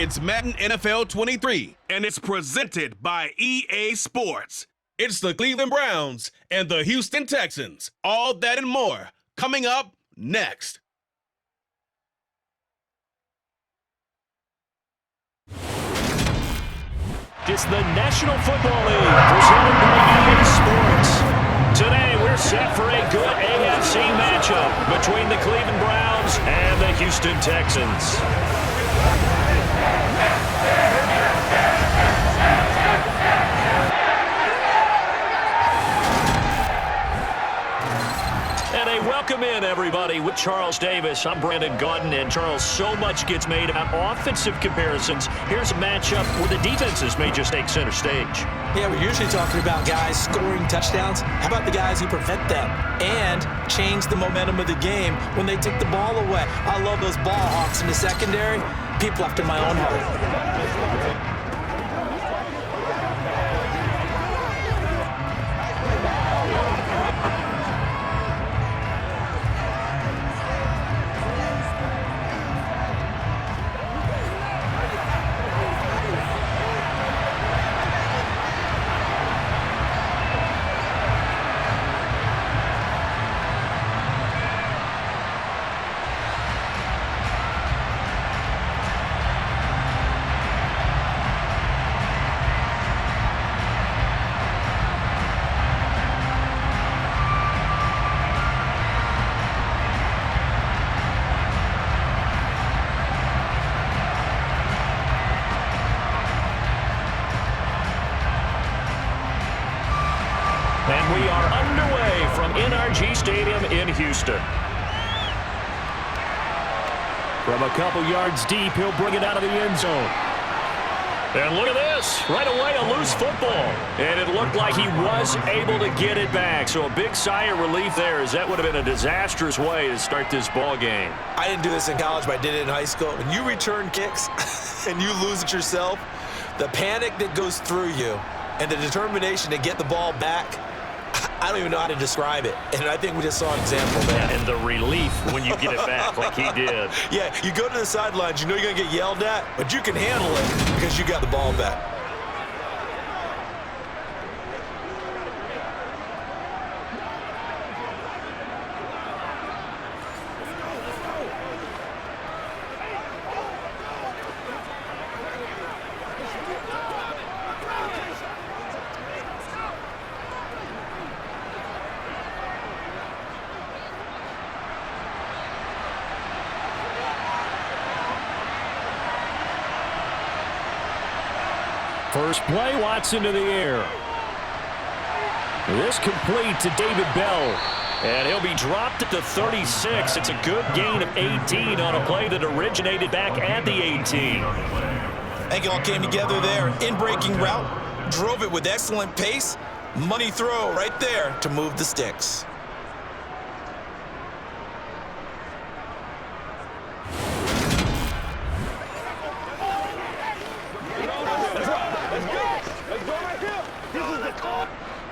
It's Madden NFL 23, and it's presented by EA Sports. It's the Cleveland Browns and the Houston Texans. All that and more coming up next. It's the National Football League presented by EA Sports. Today we're set for a good AFC matchup between the Cleveland Browns and the Houston Texans. Welcome in, everybody, with Charles Davis. I'm Brandon Gaudin, and Charles, so much gets made about offensive comparisons. Here's a matchup where the defenses may just take center stage. Yeah, we're usually talking about guys scoring touchdowns. How about the guys who prevent them and change the momentum of the game when they take the ball away? I love those ball hawks in the secondary. People after my own heart. And we are underway from NRG Stadium in Houston. From a couple yards deep, he'll bring it out of the end zone. And look at this. Right away, a loose football. And it looked like he was able to get it back. So a big sigh of relief there, as that would have been a disastrous way to start this ball game. I didn't do this in college, but I did it in high school. When you return kicks and you lose it yourself, the panic that goes through you and the determination to get the ball back, I don't even know how to describe it. And I think we just saw an example there. And the relief when you get it back like he did. Yeah, you go to the sidelines, you know you're going to get yelled at, but you can handle it because you got the ball back. First play, Watson to the air. This complete to David Bell. And he'll be dropped at the 36. It's a good gain of 18 on a play that originated back at the 18. I think it all came together there. In-breaking route, drove it with excellent pace. Money throw right there to move the sticks.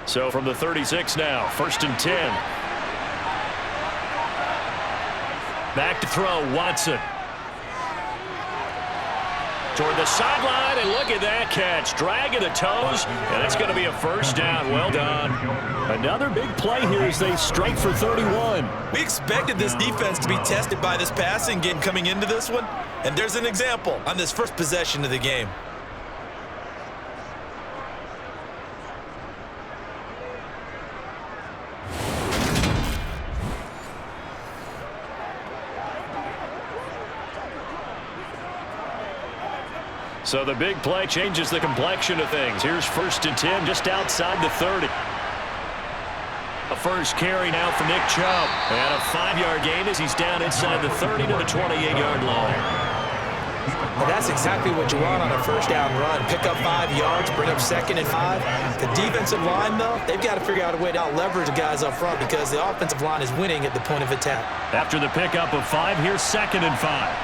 So from the 36 now, 1st and 10. Back to throw, Watson. Toward the sideline, and look at that catch. Dragging the toes, and it's going to be a first down. Well done. Another big play here as they strike for 31. We expected this defense to be tested by this passing game coming into this one, and there's an example on this first possession of the game. So the big play changes the complexion of things. Here's 1st and 10 just outside the 30. A first carry now for Nick Chubb. And a 5-yard gain as he's down inside the 30 to the 28-yard line. Well, that's exactly what you want on a first down run. Pick up 5 yards, bring up 2nd and 5. The defensive line, though, they've got to figure out a way to out-leverage the guys up front because the offensive line is winning at the point of attack. After the pickup of 5, here's 2nd and 5.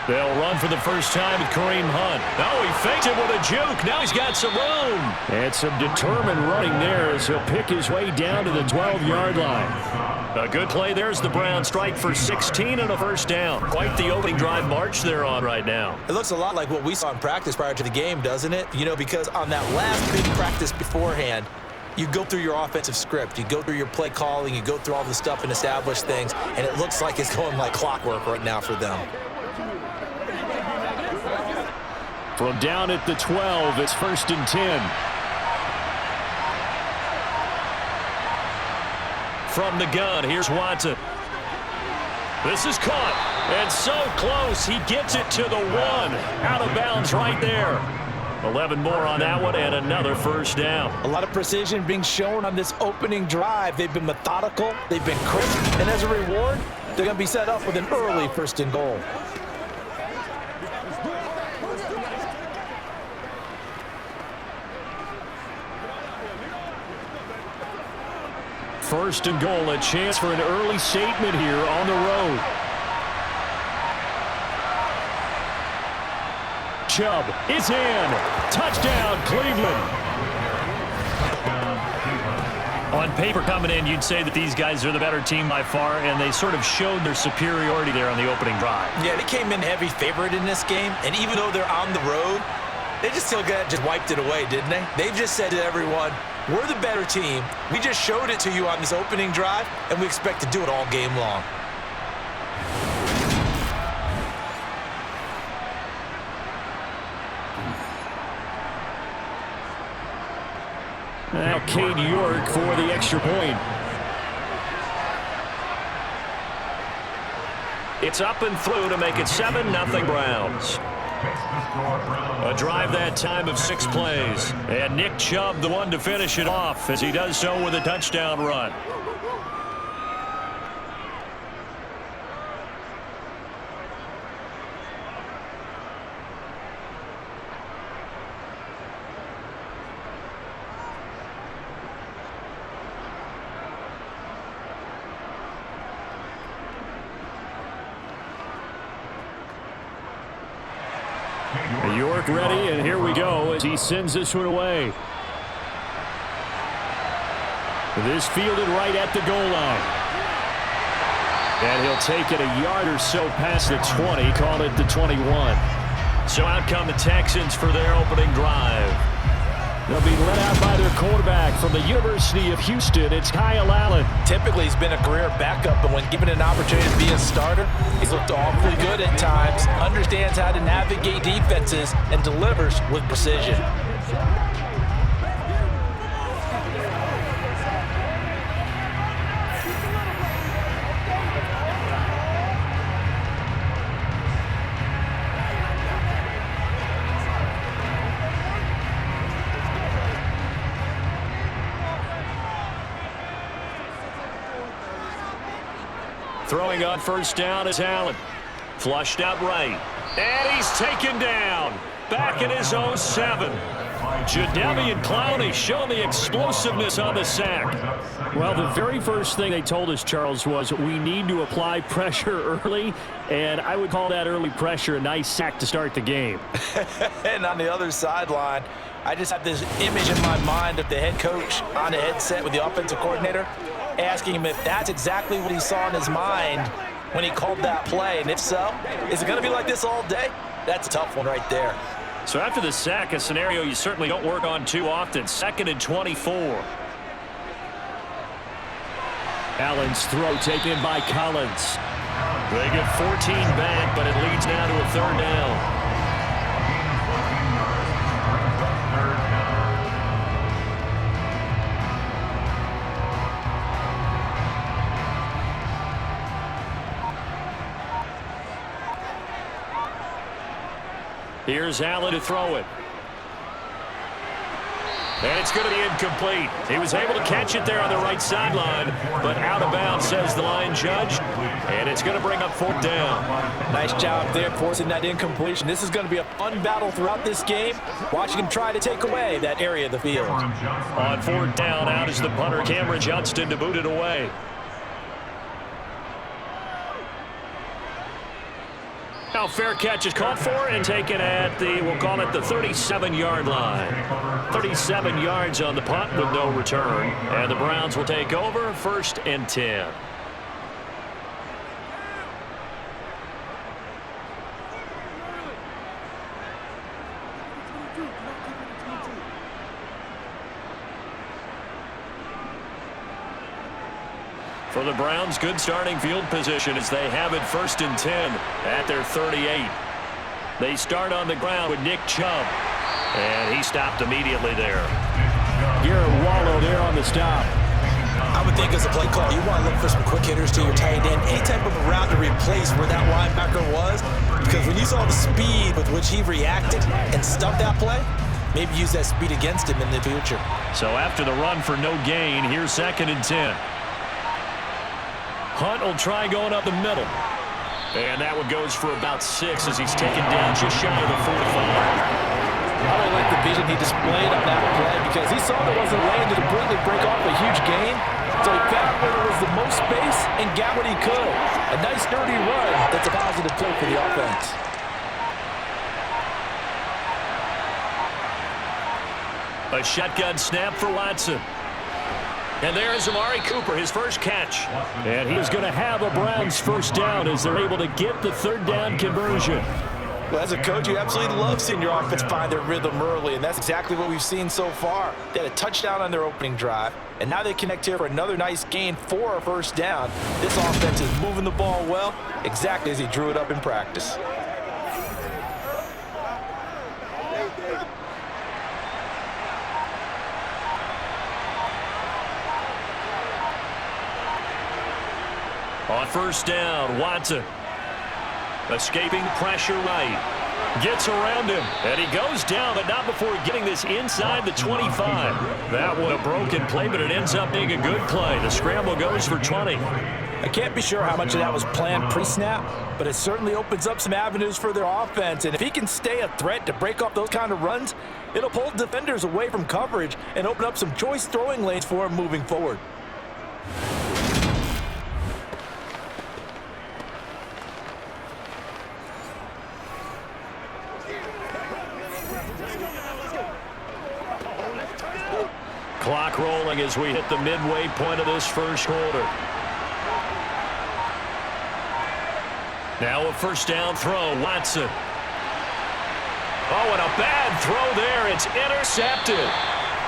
They'll run for the first time with Kareem Hunt. Oh, he faked it with a juke. Now he's got some room. And some determined running there as he'll pick his way down to the 12-yard line. A good play. There's the Browns strike for 16 and a first down. Quite the opening drive march they're on right now. It looks a lot like what we saw in practice prior to the game, doesn't it? You know, because on that last big practice beforehand, you go through your offensive script, you go through your play calling, you go through all the stuff and establish things, and it looks like it's going like clockwork right now for them. From down at the 12, it's 1st and 10. From the gun, here's Watson. This is caught, and so close. He gets it to the 1. Out of bounds right there. 11 more on that one, and another first down. A lot of precision being shown on this opening drive. They've been methodical, they've been crisp, and as a reward, they're going to be set up with an early 1st and goal. First and goal, a chance for an early statement here on the road. Chubb is in. Touchdown, Cleveland. On paper coming in, you'd say that these guys are the better team by far, and they sort of showed their superiority there on the opening drive. Yeah, they came in heavy favorite in this game, and even though they're on the road, they just wiped it away, didn't they? They've just said to everyone, we're the better team. We just showed it to you on this opening drive, and we expect to do it all game long. Now Cade York for the extra point. It's up and through to make it 7-0 Browns. A drive that time of 6 plays. And Nick Chubb the one to finish it off as he does so with a touchdown run. York ready, and here we go as he sends this one away. This fielded right at the goal line. And he'll take it a yard or so past the 20, call it the 21. So out come the Texans for their opening drive. They'll be led out by their quarterback from the University of Houston. It's Kyle Allen. Typically, he's been a career backup, but when given an opportunity to be a starter, he's looked awfully good at times, understands how to navigate defenses, and delivers with precision. Throwing on first down is Allen. Flushed out right. And he's taken down. Back in his own 7. Jadeveon Clowney showing the explosiveness on the sack. Well, the very first thing they told us, Charles, was we need to apply pressure early, and I would call that early pressure a nice sack to start the game. And on the other sideline, I just have this image in my mind of the head coach on a headset with the offensive coordinator, asking him if that's exactly what he saw in his mind when he called that play. And if so, is it going to be like this all day? That's a tough one right there. So after the sack, a scenario you certainly don't work on too often. 2nd and 24. Allen's throw taken by Collins. They get 14 back, but it leads now to a 3rd down. Here's Allen to throw it. And it's going to be incomplete. He was able to catch it there on the right sideline, but out of bounds, says the line judge. And it's going to bring up 4th down. Nice job there forcing that incompletion. This is going to be a fun battle throughout this game, watching him try to take away that area of the field. On 4th down, out is the punter, Cameron Johnston, to boot it away. Now fair catch is caught for and taken at the, we'll call it the 37-yard line. 37 yards on the punt with no return. And the Browns will take over 1st and 10. For the Browns, good starting field position as they have it 1st and 10 at their 38. They start on the ground with Nick Chubb, and he stopped immediately there. Garrett Wallow there on the stop. I would think as a play call, you want to look for some quick hitters to your tight end, any type of a route to replace where that linebacker was, because when you saw the speed with which he reacted and stuffed that play, maybe use that speed against him in the future. So after the run for no gain, here's 2nd and 10. Hunt will try going up the middle. And that one goes for about 6 as he's taken down just shy of the 45. I really like the vision he displayed on that play because he saw there wasn't a lane to completely break off a huge gain. So he found where there was the most space and got what he could. A nice, sturdy run. That's a positive play for the offense. A shotgun snap for Watson. And there's Amari Cooper, his first catch. And he's going to have a Browns first down as they're able to get the 3rd down conversion. Well, as a coach, you absolutely love seeing your offense find their rhythm early, and that's exactly what we've seen so far. They had a touchdown on their opening drive, and now they connect here for another nice gain for a first down. This offense is moving the ball well, exactly as he drew it up in practice. On first down, Watson. Escaping pressure right. Gets around him. And he goes down, but not before getting this inside the 25. That one a broken play, but it ends up being a good play. The scramble goes for 20. I can't be sure how much of that was planned pre-snap, but it certainly opens up some avenues for their offense. And if he can stay a threat to break off those kind of runs, it'll pull defenders away from coverage and open up some choice throwing lanes for him moving forward. Clock rolling as we hit the midway point of this first quarter. Now a first down throw, Watson. Oh, and a bad throw there. It's intercepted.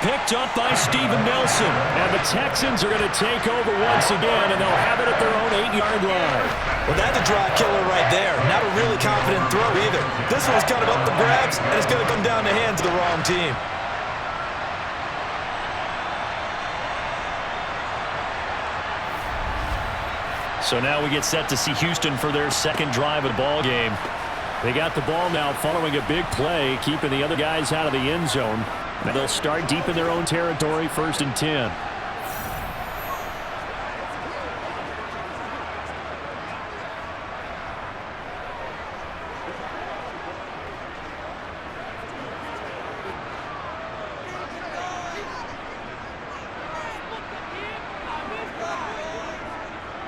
Picked up by Steven Nelson. And the Texans are going to take over once again, and they'll have it at their own 8-yard line. Well, that's a drive killer right there. Not a really confident throw either. This one's kind of up the grabs, and it's going to come down the hands of the wrong team. So now we get set to see Houston for their second drive of the ball game. They got the ball now following a big play, keeping the other guys out of the end zone. And they'll start deep in their own territory, 1st and 10.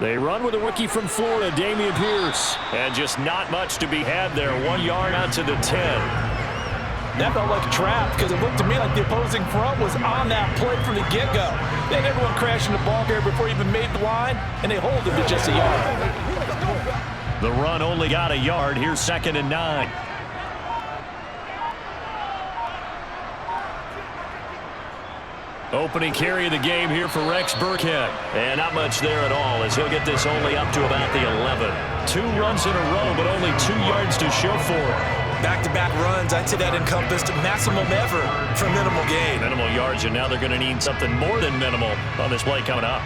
They run with a rookie from Florida, Dameon Pierce. And just not much to be had there. 1 yard out to the 10. That felt like a trap because it looked to me like the opposing front was on that play from the get-go. They had everyone crashing the ball carrier before he even made the line, and they hold him to just a yard. The run only got a yard. Here's 2nd and 9. Opening carry of the game here for Rex Burkhead. And not much there at all as he'll get this only up to about the 11. 2 runs in a row, but only 2 yards to show for it. Back-to-back runs, I'd say that encompassed maximum effort for minimal gain. Minimal yards, and now they're going to need something more than minimal on this play coming up.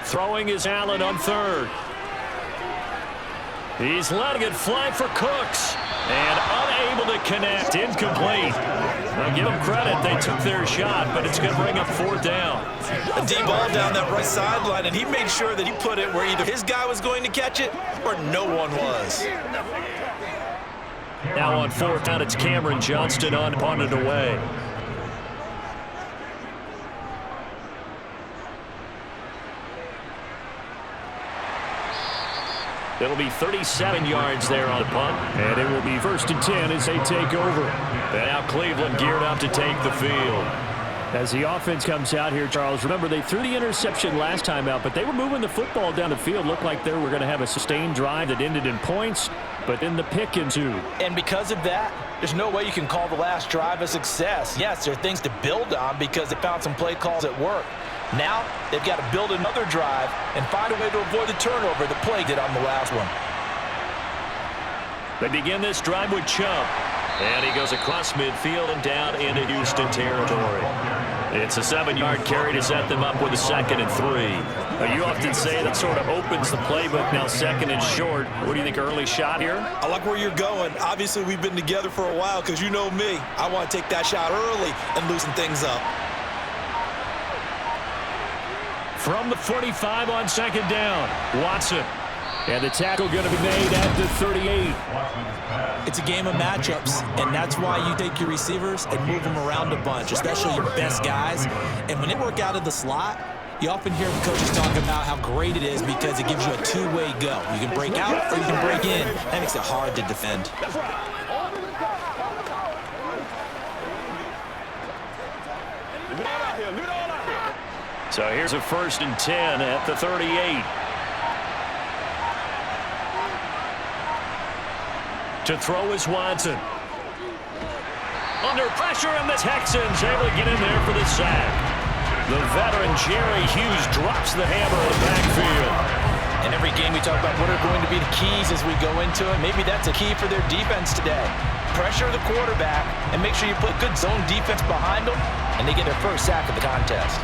Throwing is Allen on 3rd. He's letting it fly for Cooks. And unable to connect. Incomplete. Now give them credit. They took their shot, but it's going to bring up 4th down. A deep ball down that right sideline, and he made sure that he put it where either his guy was going to catch it or no one was. Now on 4th down, it's Cameron Johnston on punted away. It'll be 37 yards there on the punt. And it will be 1st and 10 as they take over. And now Cleveland geared up to take the field. As the offense comes out here, Charles, remember they threw the interception last time out, but they were moving the football down the field. Looked like they were going to have a sustained drive that ended in points, but then the pick and two. And because of that, there's no way you can call the last drive a success. Yes, there are things to build on because they found some play calls at work. Now, they've got to build another drive and find a way to avoid the turnover that plagued it on the last one. They begin this drive with Chubb. And he goes across midfield and down into Houston territory. It's a 7-yard carry to set them up with a 2nd and 3. Now, you often say that sort of opens the playbook. Now 2nd and short. What do you think, early shot here? I like where you're going. Obviously, we've been together for a while because you know me. I want to take that shot early and loosen things up. From the 45 on 2nd down, Watson. And the tackle going to be made at the 38. It's a game of matchups, and that's why you take your receivers and move them around a bunch, especially your best guys. And when they work out of the slot, you often hear coaches talk about how great it is because it gives you a two-way go. You can break out or you can break in. That makes it hard to defend. So here's a 1st and 10 at the 38. To throw is Watson. Under pressure, and the Texans able to get in there for the sack. The veteran Jerry Hughes drops the hammer in the backfield. In every game we talk about what are going to be the keys as we go into it. Maybe that's a key for their defense today. Pressure the quarterback and make sure you put good zone defense behind them, and they get their first sack of the contest.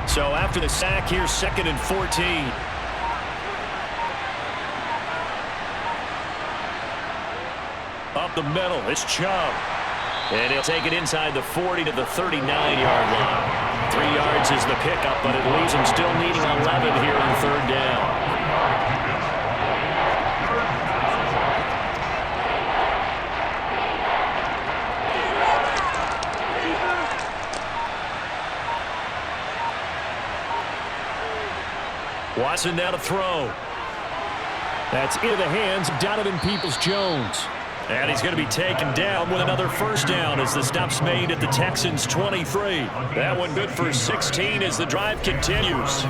So after the sack, here's 2nd and 14. Up the middle, it's Chubb. And he'll take it inside the 40 to the 39-yard line. 3 yards is the pickup, but it leaves him still needing 11 here on 3rd down. Watson now to throw. That's into the hands of Donovan Peoples-Jones. And he's going to be taken down with another 1st down as the stop's made at the Texans' 23. That one good for 16 as the drive continues.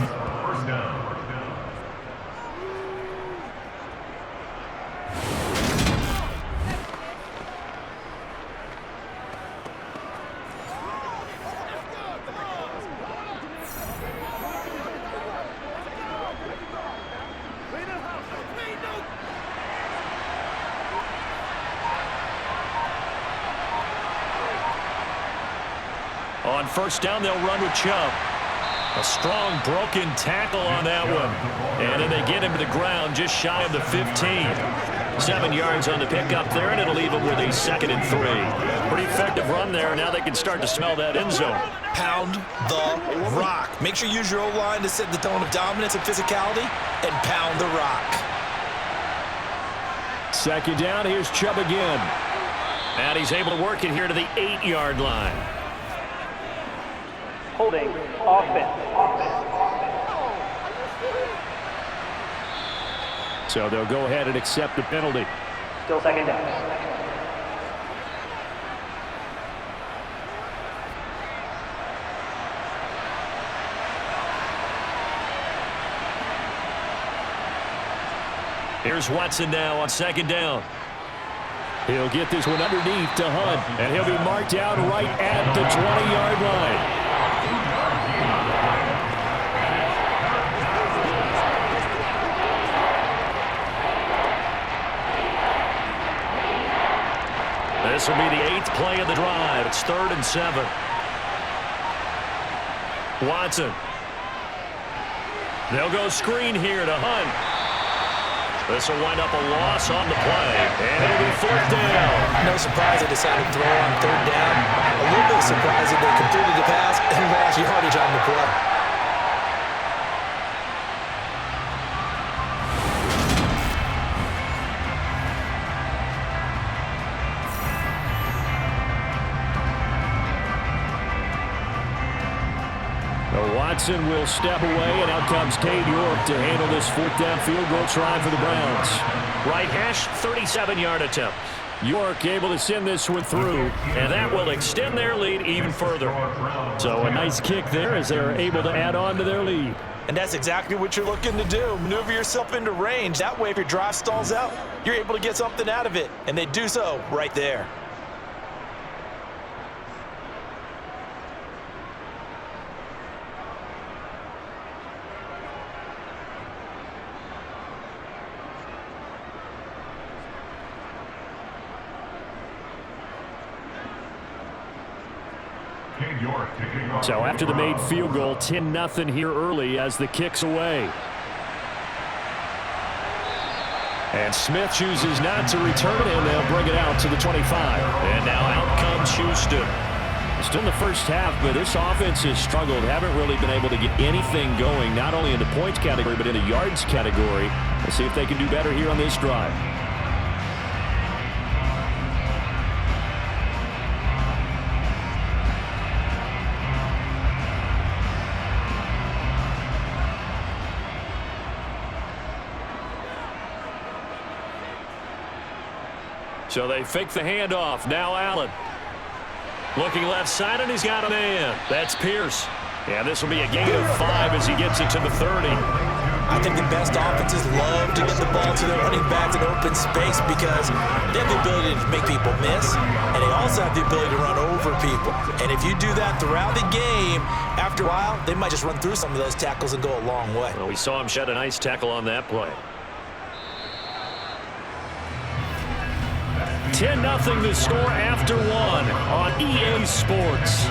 On 1st down, they'll run with Chubb. A strong broken tackle on that one. And then they get him to the ground just shy of the 15. 7 yards on the pickup there, and it'll leave him with a 2nd and 3. Pretty effective run there. Now they can start to smell that end zone. Pound the rock. Make sure you use your O-line to set the tone of dominance and physicality, and pound the rock. 2nd down, here's Chubb again. And he's able to work it here to the 8-yard line. Holding offense. So they'll go ahead and accept the penalty. Still 2nd down. Here's Watson now on 2nd down. He'll get this one underneath to Hunt, and he'll be marked down right at the 20-yard line. This will be the 8th play of the drive. It's 3rd and 7. Watson. They'll go screen here to Hunt. This will wind up a loss on the play, and it'll be 4th down. No surprise they decided to throw on 3rd down. A little bit surprised that they completed the pass and lost yardage on the play. Now Watson will step away, and out comes Cade York to handle this 4th down field goal try for the Browns. Right hash, 37-yard attempt. York able to send this one through, And that will extend their lead even further. so a nice kick there as they're able to add on to their lead. And that's exactly what you're looking to do. Maneuver yourself into range. That way, if your drive stalls out, you're able to get something out of it. And they do so right there. So after the made field goal, 10-0 here early as the kick's away. And Smith chooses not to return it, and they'll bring it out to the 25. And now out comes Houston. Still in the first half, but this offense has struggled. Haven't really been able to get anything going, not only in the points category, but in the yards category. We'll see if they can do better here on this drive. So they fake the handoff. Now Allen. Looking left side, and he's got a man. That's Pierce. And this will be a gain of 5 as he gets it to the 30. I think the best offenses love to get the ball to their running backs in open space because they have the ability to make people miss, and they also have the ability to run over people. And if you do that throughout the game, after a while, they might just run through some of those tackles and go a long way. Well, we saw him shed a nice tackle on that play. 10-0 the score after 1 on EA Sports.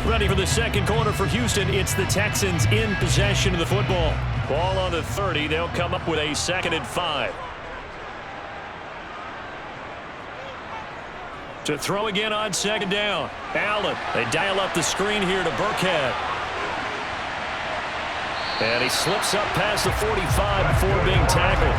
Ready for the second quarter for Houston. It's the Texans in possession of the football. Ball on the 30. They'll come up with a 2nd and 5. To throw again on 2nd down. Allen. They dial up the screen here to Burkhead. And he slips up past the 45 before being tackled.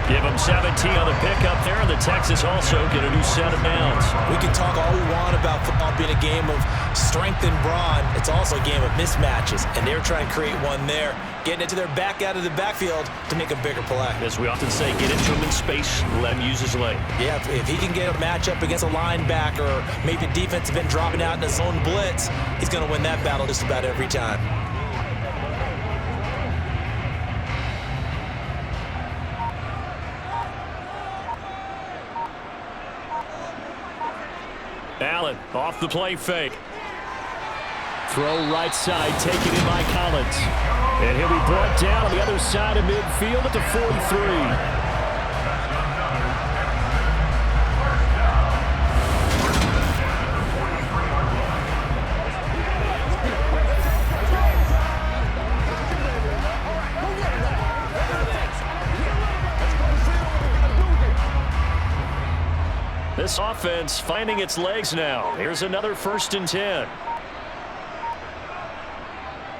Give him 17 on the pickup there, and the Texans also get a new set of downs. We can talk all we want about football being a game of strength and brawn. It's also a game of mismatches, and they're trying to create one there, getting it to their back out of the backfield to make a bigger play. As we often say, get into him in space, let him use his leg. Yeah, if he can get a matchup against a linebacker, or maybe the defense has been dropping out in a zone blitz, he's going to win that battle just about every time. Allen off the play fake. Throw right side, taken in by Collins. And he'll be brought down on the other side of midfield at the 43. This offense finding its legs now. Here's another 1st and 10.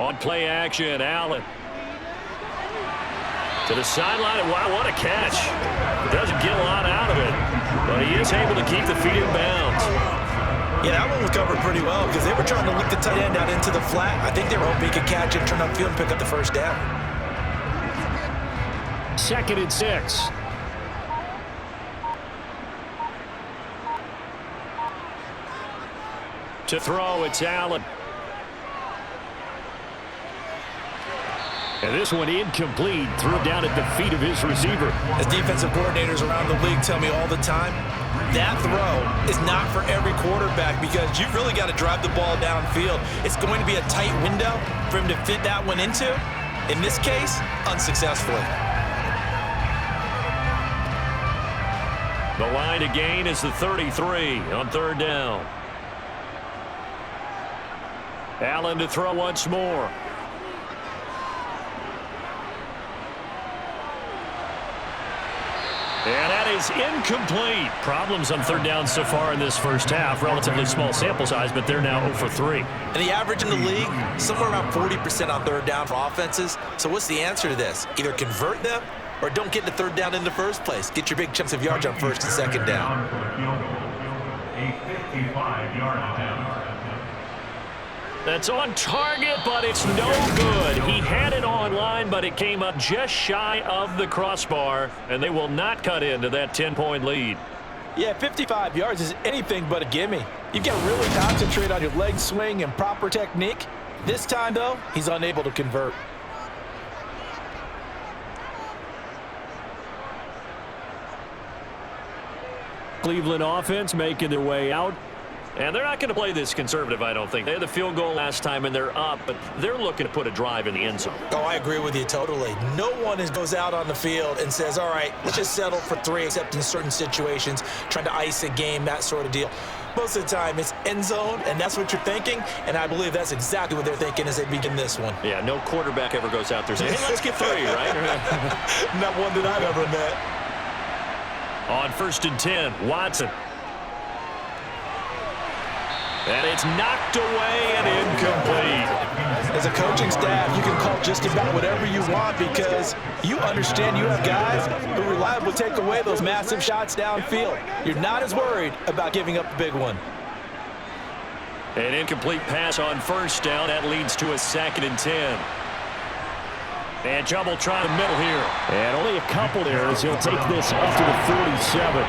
On play action, Allen. To the sideline, and wow, what a catch. Doesn't get a lot out of it, but he is able to keep the feet in bounds. Yeah, that one was covered pretty well because they were trying to lick the tight end out into the flat. I think they were hoping he could catch it, turn upfield, and pick up the 1st down. 2nd and 6. To throw, it's Allen. And this one incomplete. Threw it down at the feet of his receiver. As defensive coordinators around the league tell me all the time, that throw is not for every quarterback because you've really got to drive the ball downfield. It's going to be a tight window for him to fit that one into. In this case, unsuccessfully. The line to gain is the 33 on 3rd down. Allen to throw once more. And that is incomplete. Problems on 3rd down so far in this first half. Relatively small sample size, but they're now 0 for 3. And the average in the league, somewhere around 40% on 3rd down for offenses. So what's the answer to this? Either convert them or don't get the 3rd down in the first place. Get your big chunks of yards on 1st and 2nd down. That's on target, but it's no good. He had it online, but it came up just shy of the crossbar, and they will not cut into that 10-point lead. Yeah, 55 yards is anything but a gimme. You've got to really concentrate on your leg swing and proper technique. This time, though, he's unable to convert. Cleveland offense making their way out. And they're not going to play this conservative, I don't think. They had the field goal last time, and they're up, but they're looking to put a drive in the end zone. Oh, I agree with you totally. No one goes out on the field and says, all right, let's just settle for 3, except in certain situations, trying to ice a game, that sort of deal. Most of the time, it's end zone, and that's what you're thinking, and I believe that's exactly what they're thinking as they begin this one. Yeah, no quarterback ever goes out there saying, hey, let's get 3, right? Not one that I've ever met. On 1st and 10, Watson. And it's knocked away and incomplete. As a coaching staff, you can call just about whatever you want because you understand you have guys who reliably take away those massive shots downfield. You're not as worried about giving up the big one. An incomplete pass on 1st down. That leads to a 2nd and 10. And trouble trying the middle here. And only a couple there as he'll take this up to the 47.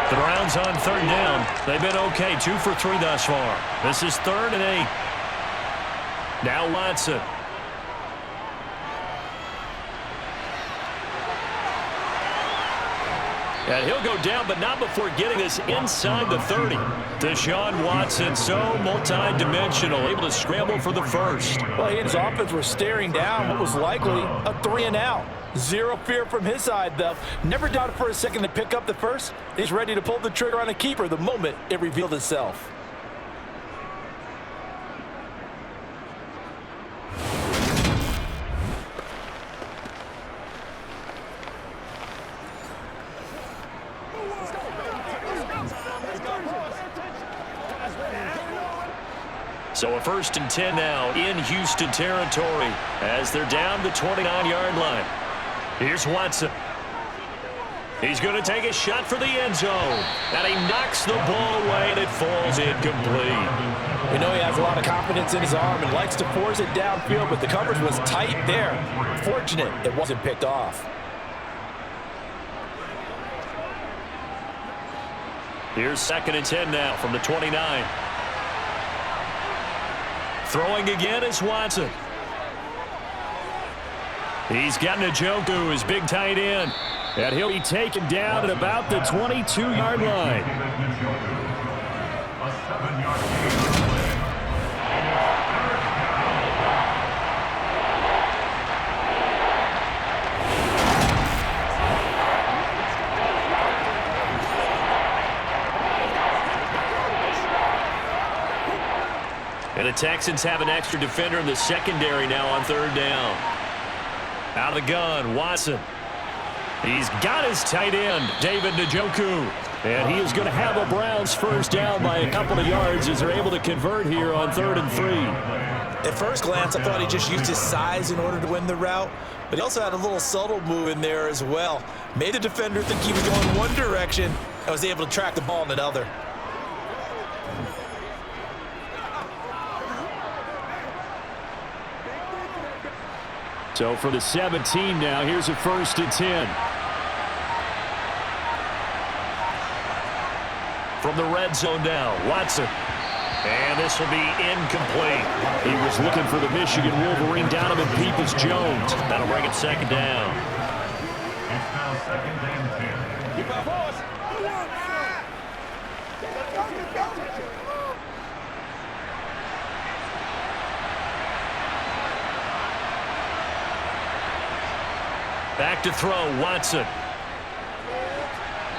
The Browns on 3rd down. They've been okay, 2 for 3 thus far. This is 3rd and 8. Now Watson. And he'll go down, but not before getting this inside the 30. Deshaun Watson, so multi-dimensional, able to scramble for the first. Well, he and his offense were staring down what was likely a 3-and-out. Zero fear from his side, though. Never doubted for a second to pick up the first. He's ready to pull the trigger on a keeper the moment it revealed itself. So a 1st and 10 now in Houston territory as they're down the 29-yard line. Here's Watson. He's going to take a shot for the end zone. And he knocks the ball away, and it falls incomplete. We know he has a lot of confidence in his arm and likes to force it downfield, but the coverage was tight there. Fortunate it wasn't picked off. Here's 2nd and 10 now from the 29. Throwing again is Watson. He's got Njoku, his big tight end. And he'll be taken down at about the 22-yard line. And the Texans have an extra defender in the secondary now on 3rd down. Out of the gun, Watson. He's got his tight end, David Njoku. And he is going to have a Browns first down by a couple of yards as they're able to convert here on 3rd and 3. At first glance, I thought he just used his size in order to win the route, but he also had a little subtle move in there as well. Made the defender think he was going one direction and was able to track the ball in another. So for the 17 now, here's a 1st and 10. From the red zone now, Watson. And this will be incomplete. He was looking for the Michigan Wolverine, Donovan Peoples-Jones. That'll bring it 2nd down. It's now 2nd and 10. Keep our force. Back to throw, Watson.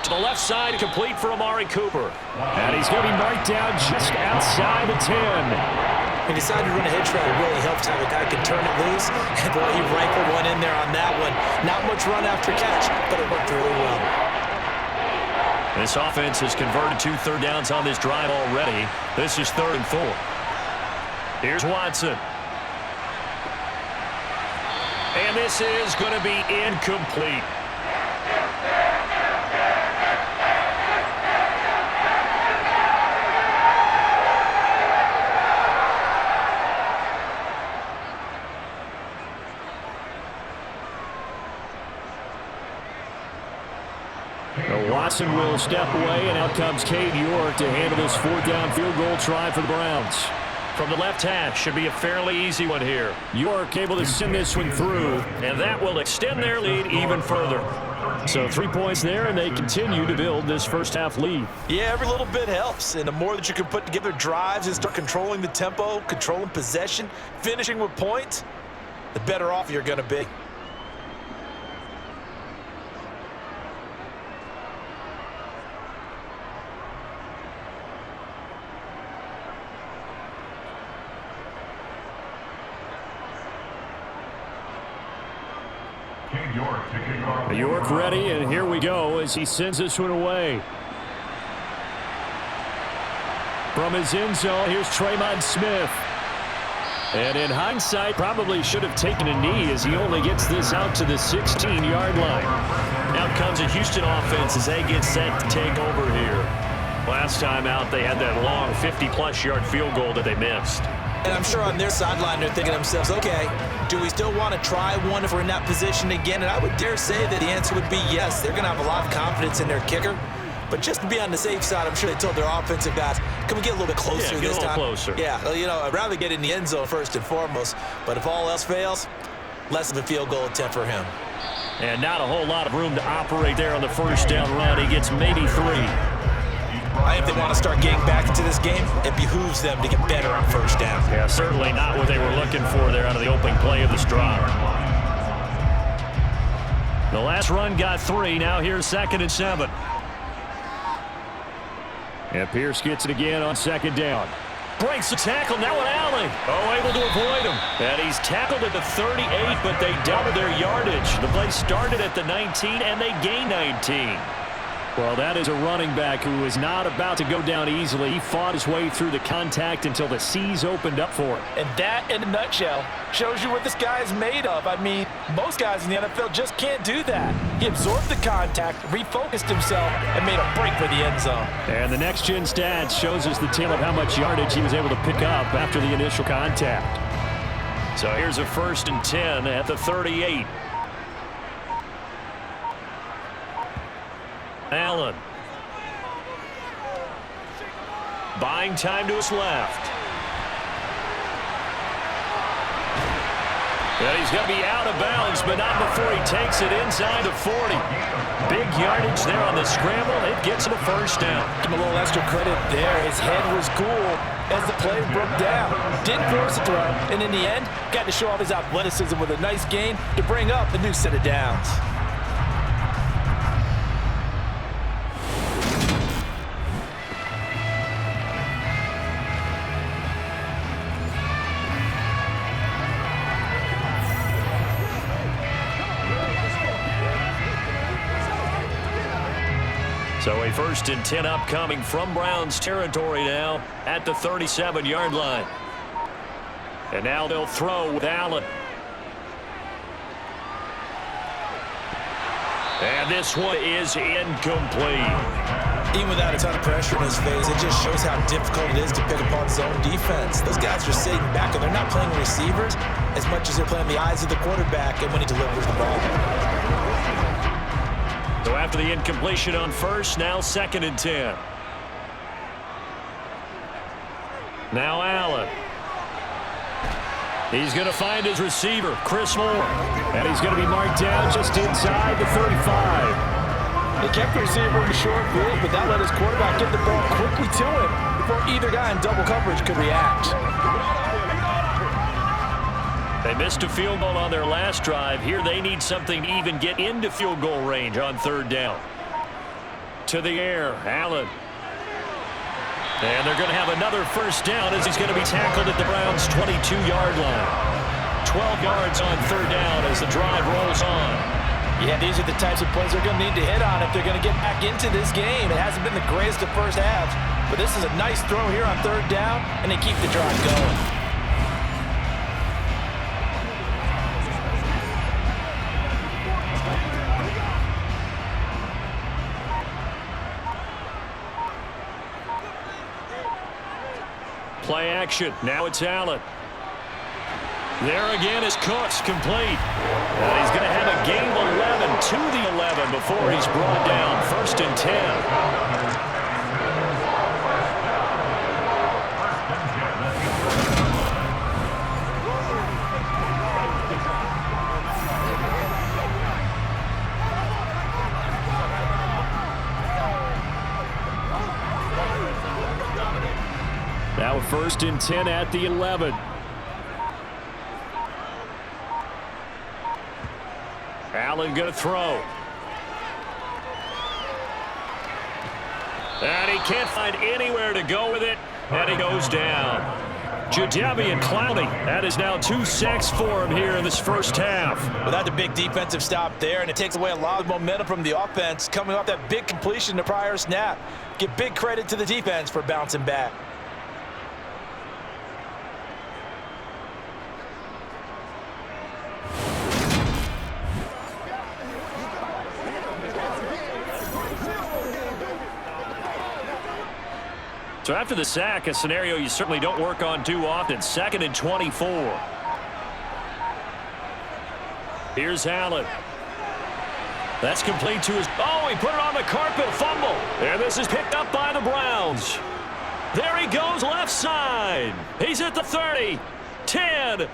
To the left side, complete for Amari Cooper. And he's going to be marked down just outside the 10. He decided to run a hitch route. It really helps how the guy can turn it loose. And boy, he rifled one in there on that one. Not much run after catch, but it worked really well. This offense has converted 2 third downs on this drive already. This is 3rd and 4. Here's Watson. And this is going to be incomplete. Watson will step away, and out comes Cade York to handle this fourth down field goal try for the Browns. From the left hash, should be a fairly easy one here. York able to send this one through. And that will extend their lead even further. So 3 points there, and they continue to build this first half lead. Yeah, every little bit helps. And the more that you can put together drives and start controlling the tempo, controlling possession, finishing with points, the better off you're going to be. York ready, and here we go as he sends this one away. From his end zone, here's Tremon Smith. And in hindsight, probably should have taken a knee as he only gets this out to the 16-yard line. Out comes a Houston offense as they get set to take over here. Last time out, they had that long 50-plus yard field goal that they missed. And I'm sure on their sideline they're thinking to themselves, okay, do we still want to try one if we're in that position again? And I would dare say that the answer would be yes. They're going to have a lot of confidence in their kicker. But just to be on the safe side, I'm sure they told their offensive guys, can we get a little bit closer this time? Closer. Yeah, well, you know, I'd rather get in the end zone first and foremost. But if all else fails, less of a field goal attempt for him. And not a whole lot of room to operate there on the first down run. He gets maybe 3. If they want to start getting back into this game, it behooves them to get better on first down. Yeah, certainly not what they were looking for there out of the opening play of this drive. The last run got 3. Now here's 2nd and 7. And Pierce gets it again on 2nd down. Breaks the tackle. Now an alley. Oh, able to avoid him. And he's tackled at the 38, but they doubled their yardage. The play started at the 19, and they gained 19. Well, that is a running back who is not about to go down easily. He fought his way through the contact until the seas opened up for him. And that, in a nutshell, shows you what this guy is made of. I mean, most guys in the NFL just can't do that. He absorbed the contact, refocused himself, and made a break for the end zone. And the next-gen stats shows us the tale of how much yardage he was able to pick up after the initial contact. So here's a 1st and 10 at the 38. Allen. Buying time to his left. And he's going to be out of bounds, but not before he takes it inside the 40. Big yardage there on the scramble. It gets him a first down. Give him a little extra credit there. His head was cool as the play broke down. Didn't force a throw, and in the end, got to show off his athleticism with a nice gain to bring up a new set of downs. So a 1st and 10 upcoming from Browns territory now at the 37-yard line. And now they'll throw with Allen. And this one is incomplete. Even without a ton of pressure in his face, it just shows how difficult it is to pick apart zone defense. Those guys are sitting back, and they're not playing receivers as much as they're playing the eyes of the quarterback and when he delivers the ball. So after the incompletion on 1st, now 2nd and 10. Now Allen. He's going to find his receiver, Chris Moore. And he's going to be marked down just inside the 35. They kept the receiver in the short field, but that let his quarterback get the ball quickly to him before either guy in double coverage could react. They missed a field goal on their last drive. Here they need something to even get into field goal range on 3rd down. To the air, Allen. And they're going to have another first down as he's going to be tackled at the Browns' 22-yard line. 12 yards on 3rd down as the drive rolls on. Yeah, these are the types of plays they're going to need to hit on if they're going to get back into this game. It hasn't been the greatest of first halves, but this is a nice throw here on 3rd down, and they keep the drive going. play action. Now it's Allen. There again is Cooks, complete. And he's going to have a gain of 11 to the 11 before he's brought down. 1st and 10. Now 1st and 10 at the 11. Allen going to throw. And he can't find anywhere to go with it. And he goes down. Jadeveon Clowney. That is now 2 sacks for him here in this first half. Well, that's a big defensive stop there, and it takes away a lot of momentum from the offense coming off that big completion the prior snap. Give big credit to the defense for bouncing back. So after the sack, a scenario you certainly don't work on too often. 2nd and 24. Here's Allen. That's complete to his... Oh, he put it on the carpet. Fumble. And this is picked up by the Browns. There he goes, left side. He's at the 30, 10.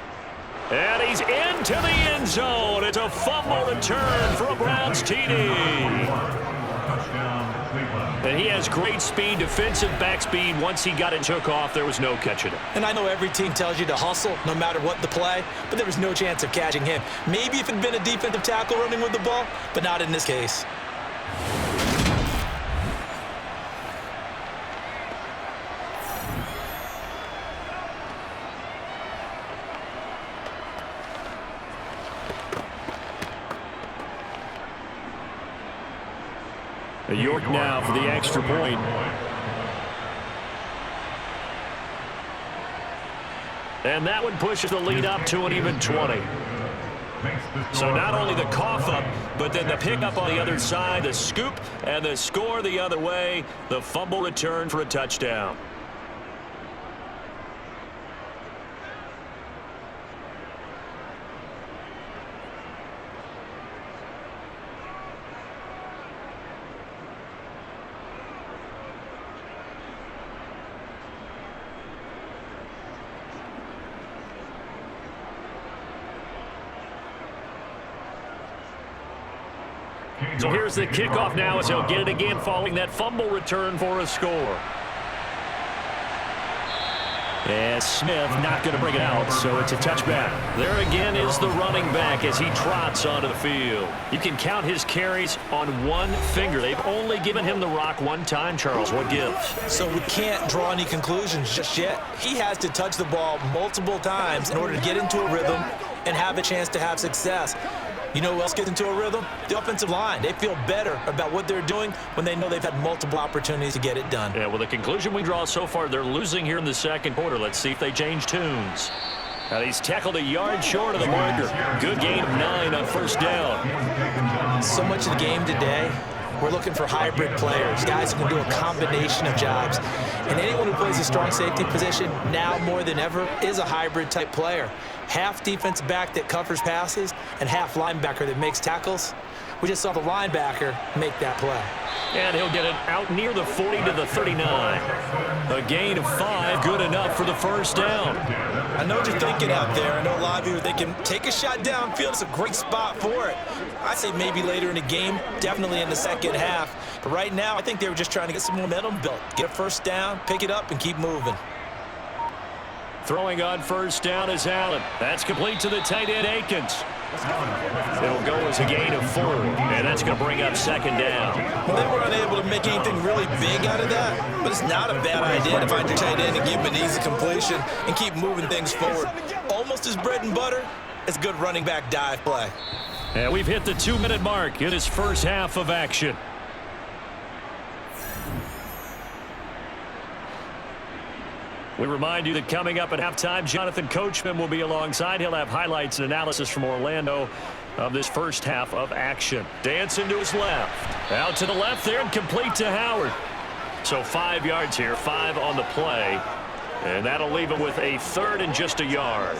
And he's into the end zone. It's a fumble return for a Browns TD. And he has great speed, defensive back speed. Once he got it took off, there was no catching it. And I know every team tells you to hustle no matter what the play, but there was no chance of catching him. Maybe if it had been a defensive tackle running with the ball, but not in this case. York now for the extra point. And that one pushes the lead up to an even 20. So not only the cough up, but then the pickup on the other side, the scoop, and the score the other way, the fumble return for a touchdown. So here's the kickoff now as he'll get it again following that fumble return for a score. And Smith not going to bring it out, so it's a touchback. There again is the running back as he trots onto the field. You can count his carries on one finger. They've only given him the rock one time, Charles. What gives? So we can't draw any conclusions just yet. He has to touch the ball multiple times in order to get into a rhythm and have a chance to have success. You know who else gets into a rhythm? The offensive line. They feel better about what they're doing when they know they've had multiple opportunities to get it done. Yeah, well, the conclusion we draw so far, they're losing here in the second quarter. Let's see if they change tunes. Now he's tackled a yard short of the marker. Good gain of 9 on 1st down. So much of the game today, we're looking for hybrid players, guys who can do a combination of jobs. And anyone who plays a strong safety position now more than ever is a hybrid type player. Half defensive back that covers passes and half linebacker that makes tackles. We just saw the linebacker make that play. And he'll get it out near the 40 to the 39. A gain of 5, good enough for the 1st down. I know what you're thinking out there. I know a lot of you are thinking, take a shot downfield. It's a great spot for it. I'd say maybe later in the game, definitely in the second half. But right now, I think they were just trying to get some momentum built. Get a 1st down, pick it up, and keep moving. Throwing on 1st down is Allen. That's complete to the tight end, Akins. It'll go as a gain of 4, and that's going to bring up 2nd down. Well, they were unable to make anything really big out of that, but it's not a bad idea to find your tight end and give him an easy completion and keep moving things forward. Almost as bread and butter as good running back dive play. And we've hit the 2-minute mark in his first half of action. We remind you that coming up at halftime, Jonathan Coachman will be alongside. He'll have highlights and analysis from Orlando of this first half of action. Dancing to his left. Out to the left there and complete to Howard. So 5 yards here, 5 on the play. And that'll leave him with a 3rd and just a yard.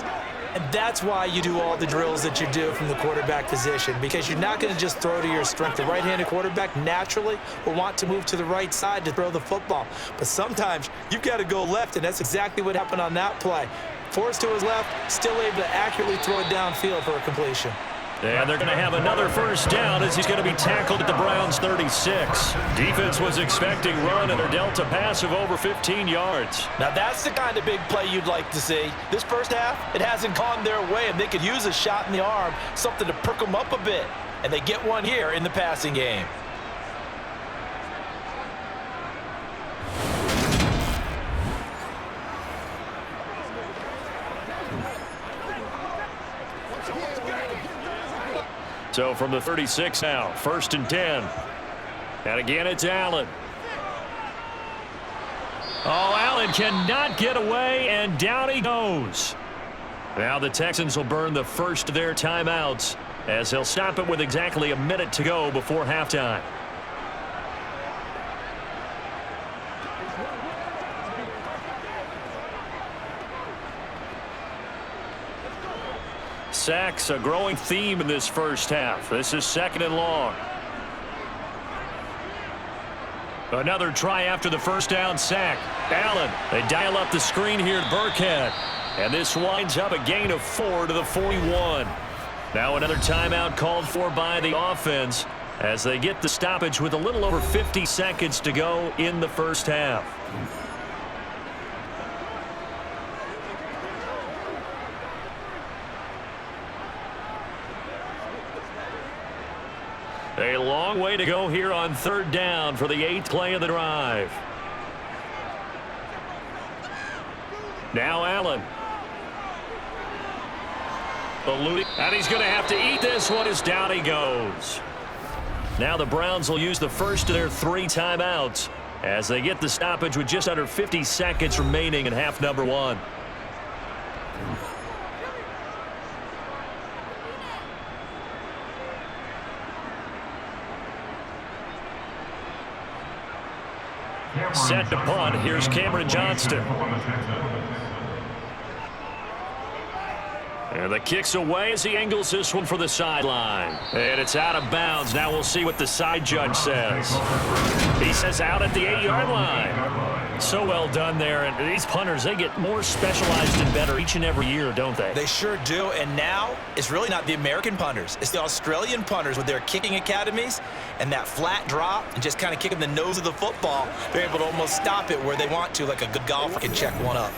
And that's why you do all the drills that you do from the quarterback position, because you're not going to just throw to your strength. The right-handed quarterback naturally will want to move to the right side to throw the football. But sometimes you've got to go left, and that's exactly what happened on that play. Forced to his left, still able to accurately throw it downfield for a completion. And they're going to have another first down as he's going to be tackled at the Browns' 36. Defense was expecting run, and they're dealt a pass of over 15 yards. Now that's the kind of big play you'd like to see. This first half, it hasn't gone their way, and they could use a shot in the arm, something to perk them up a bit. And they get one here in the passing game. So from the 36 now, 1st and 10. And again, it's Allen. Oh, Allen cannot get away, and down he goes. Now the Texans will burn the first of their timeouts as they'll stop it with exactly a minute to go before halftime. Sacks, a growing theme in this first half. This is 2nd and long. Another try after the first down sack. Allen, they dial up the screen here at Burkhead. And this winds up a gain of 4 to the 41. Now another timeout called for by the offense as they get the stoppage with a little over 50 seconds to go in the first half. A long way to go here on 3rd down for the 8th play of the drive. Now Allen. And he's going to have to eat this one as down he goes. Now the Browns will use the first of their 3 timeouts as they get the stoppage with just under 50 seconds remaining in half number 1. Set to punt. Here's Cameron Johnston. And the kick's away as he angles this one for the sideline. And it's out of bounds. Now we'll see what the side judge says. He says out at the 8-yard line. So well done there. And these punters, they get more specialized and better each and every year, don't they? They sure do. And now it's really not the American punters. It's the Australian punters with their kicking academies and that flat drop and just kind of kicking the nose of the football. They're able to almost stop it where they want to, like a good golfer can check one up.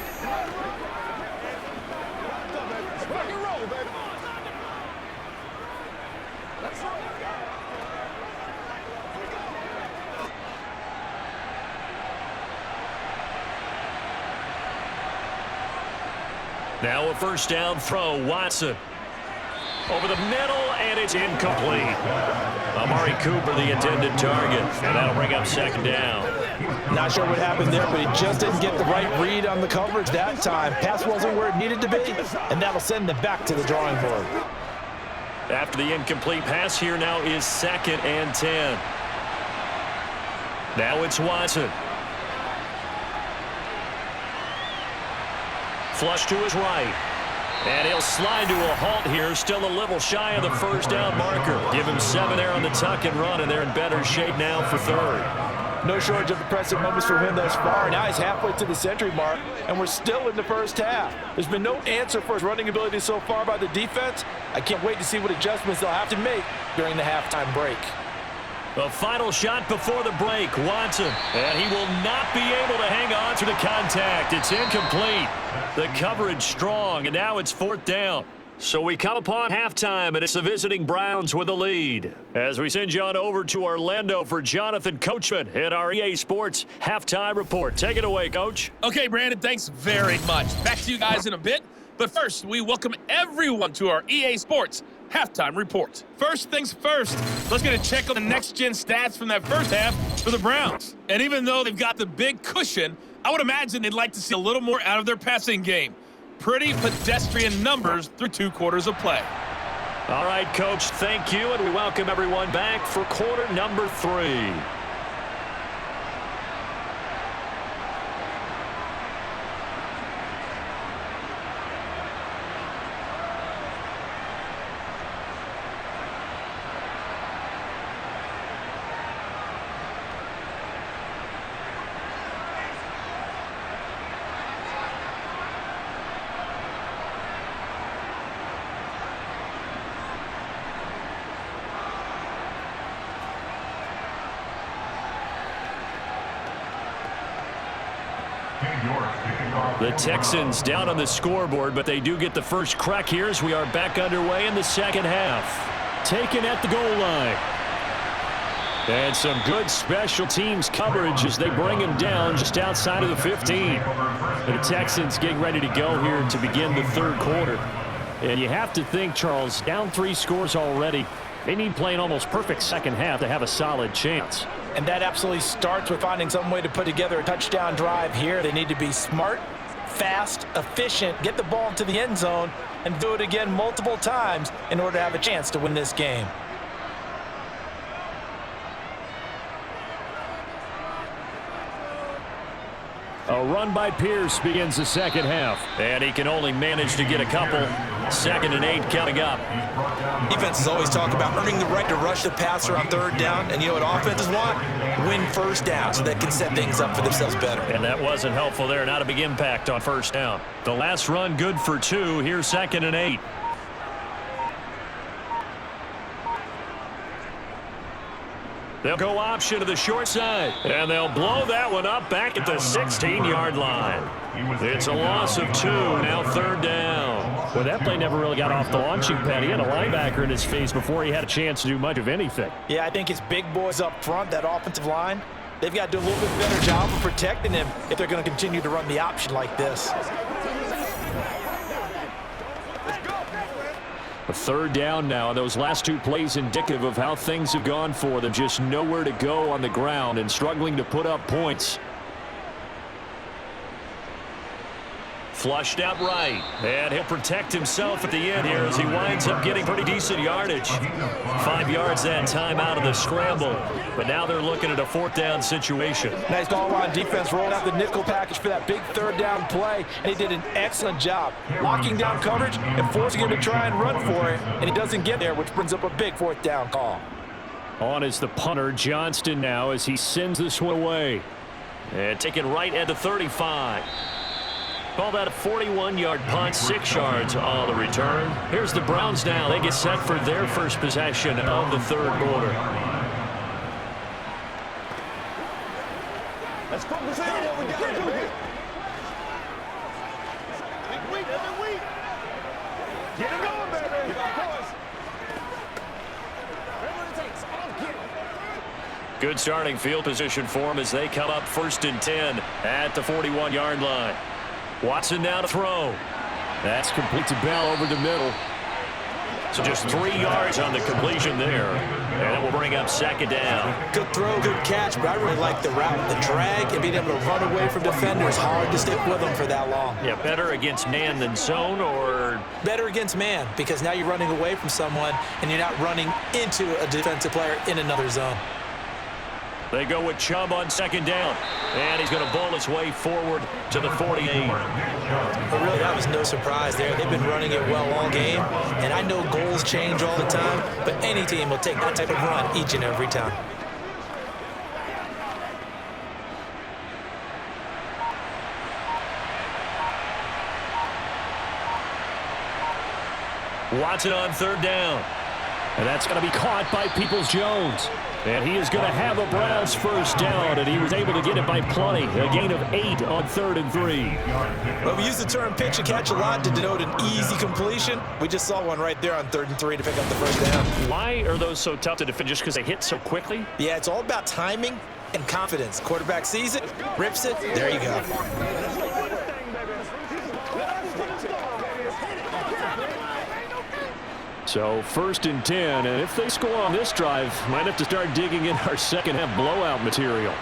Now a first down throw. Watson over the middle, and it's incomplete. Amari Cooper, the intended target, and that'll bring up 2nd down. Not sure what happened there, but he just didn't get the right read on the coverage that time. Pass wasn't where it needed to be, and that'll send them back to the drawing board. After the incomplete pass, here now is 2nd and 10. Now it's Watson. Flush to his right. And he'll slide to a halt here, still a little shy of the first down marker. Give him 7 there on the tuck and run, and they're in better shape now for 3rd. No shortage of impressive moments for him thus far. Now he's halfway to the century mark, and we're still in the first half. There's been no answer for his running ability so far by the defense. I can't wait to see what adjustments they'll have to make during the halftime break. The final shot before the break, Watson, and he will not be able to hang on to the contact. It's incomplete. The coverage strong, and now it's 4th down. So we come upon halftime, and it's the visiting Browns with a lead. As we send you on over to Orlando for Jonathan Coachman at our EA Sports Halftime Report. Take it away, Coach. Okay, Brandon, thanks very much. Back to you guys in a bit. But first, we welcome everyone to our EA Sports Halftime Report. First things first, let's get a check on the next-gen stats from that first half for the Browns. And even though they've got the big cushion, I would imagine they'd like to see a little more out of their passing game. Pretty pedestrian numbers through 2 quarters of play. All right, Coach, thank you, and we welcome everyone back for quarter number 3. The Texans down on the scoreboard, but they do get the first crack here as we are back underway in the second half. Taken at the goal line. And some good special teams coverage as they bring him down just outside of the 15. The Texans getting ready to go here to begin the third quarter. And you have to think, Charles, down 3 scores already. They need playing almost perfect second half to have a solid chance. And that absolutely starts with finding some way to put together a touchdown drive here. They need to be smart, fast, efficient, get the ball into the end zone, and do it again multiple times in order to have a chance to win this game. A run by Pierce begins the second half. And he can only manage to get a couple. 2nd and 8 coming up. Defenses always talk about earning the right to rush the passer on third down. And you know what offenses want? Win first down so they can set things up for themselves better. And that wasn't helpful there. Not a big impact on first down. The last run good for 2. Here's 2nd and 8. They'll go option to the short side. And they'll blow that one up back at the 16-yard line. It's a loss of 2. Now 3rd down. Well, that play never really got off the launching pad. He had a linebacker in his face before he had a chance to do much of anything. Yeah, I think it's big boys up front, that offensive line. They've got to do a little bit better job of protecting him if they're going to continue to run the option like this. A 3rd down now. Those last 2 plays indicative of how things have gone for them. Just nowhere to go on the ground and struggling to put up points. Flushed out right. And he'll protect himself at the end here as he winds up getting pretty decent yardage. 5 yards that time out of the scramble. But now they're looking at a 4th down situation. Nice ball line defense, rolling out the nickel package for that big 3rd down play. And he did an excellent job locking down coverage and forcing him to try and run for it. And he doesn't get there, which brings up a big 4th down call. On is the punter, Johnston, now as he sends this one away. And taken right at the 35. Call that a 41-yard punt, 6 yards on the return. Here's the Browns now. They get set for their first possession of the third quarter. Let's focus on what we got to do here. Get it going, baby. Good starting field position for them as they come up 1st and 10 at the 41-yard line. Watson now to throw. That's complete to Bell over the middle. So just 3 yards on the completion there. And it will bring up 2nd down. Good throw, good catch, but I really like the route. The drag and being able to run away from defenders. Hard to stick with them for that long. Yeah, better against man than zone, or? Better against man, because now you're running away from someone and you're not running into a defensive player in another zone. They go with Chubb on 2nd down. And he's going to bowl his way forward to the 48. But really, that was no surprise there. They've been running it well all game. And I know goals change all the time, but any team will take that type of run each and every time. Watson on 3rd down. And that's going to be caught by Peoples-Jones. And he is going to have a Browns first down, and he was able to get it by plenty. A gain of 8 on 3rd and 3. Well, we use the term pitch and catch a lot to denote an easy completion. We just saw one right there on 3rd and 3 to pick up the first down. Why are those so tough to defend? Just because they hit so quickly? Yeah, it's all about timing and confidence. Quarterback sees it, rips it, there you go. So 1st and 10, and if they score on this drive, might have to start digging in our second half blowout material.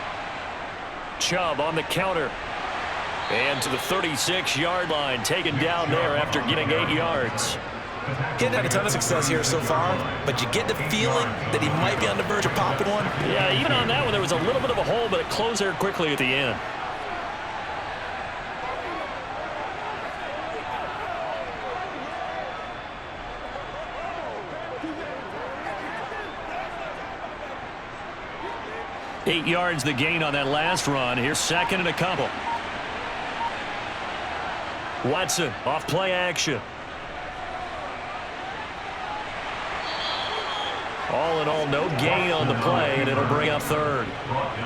Chubb on the counter. And to the 36-yard line, taken down there after getting 8 yards. He hadn't had a ton of success here so far, but you get the feeling that he might be on the verge of popping one. Yeah, even on that one, there was a little bit of a hole, but it closed there quickly at the end. Eight yards the gain on that last run. Here's 2nd and a couple. Watson off play action. All in all, no gain on the play, and it'll bring up third.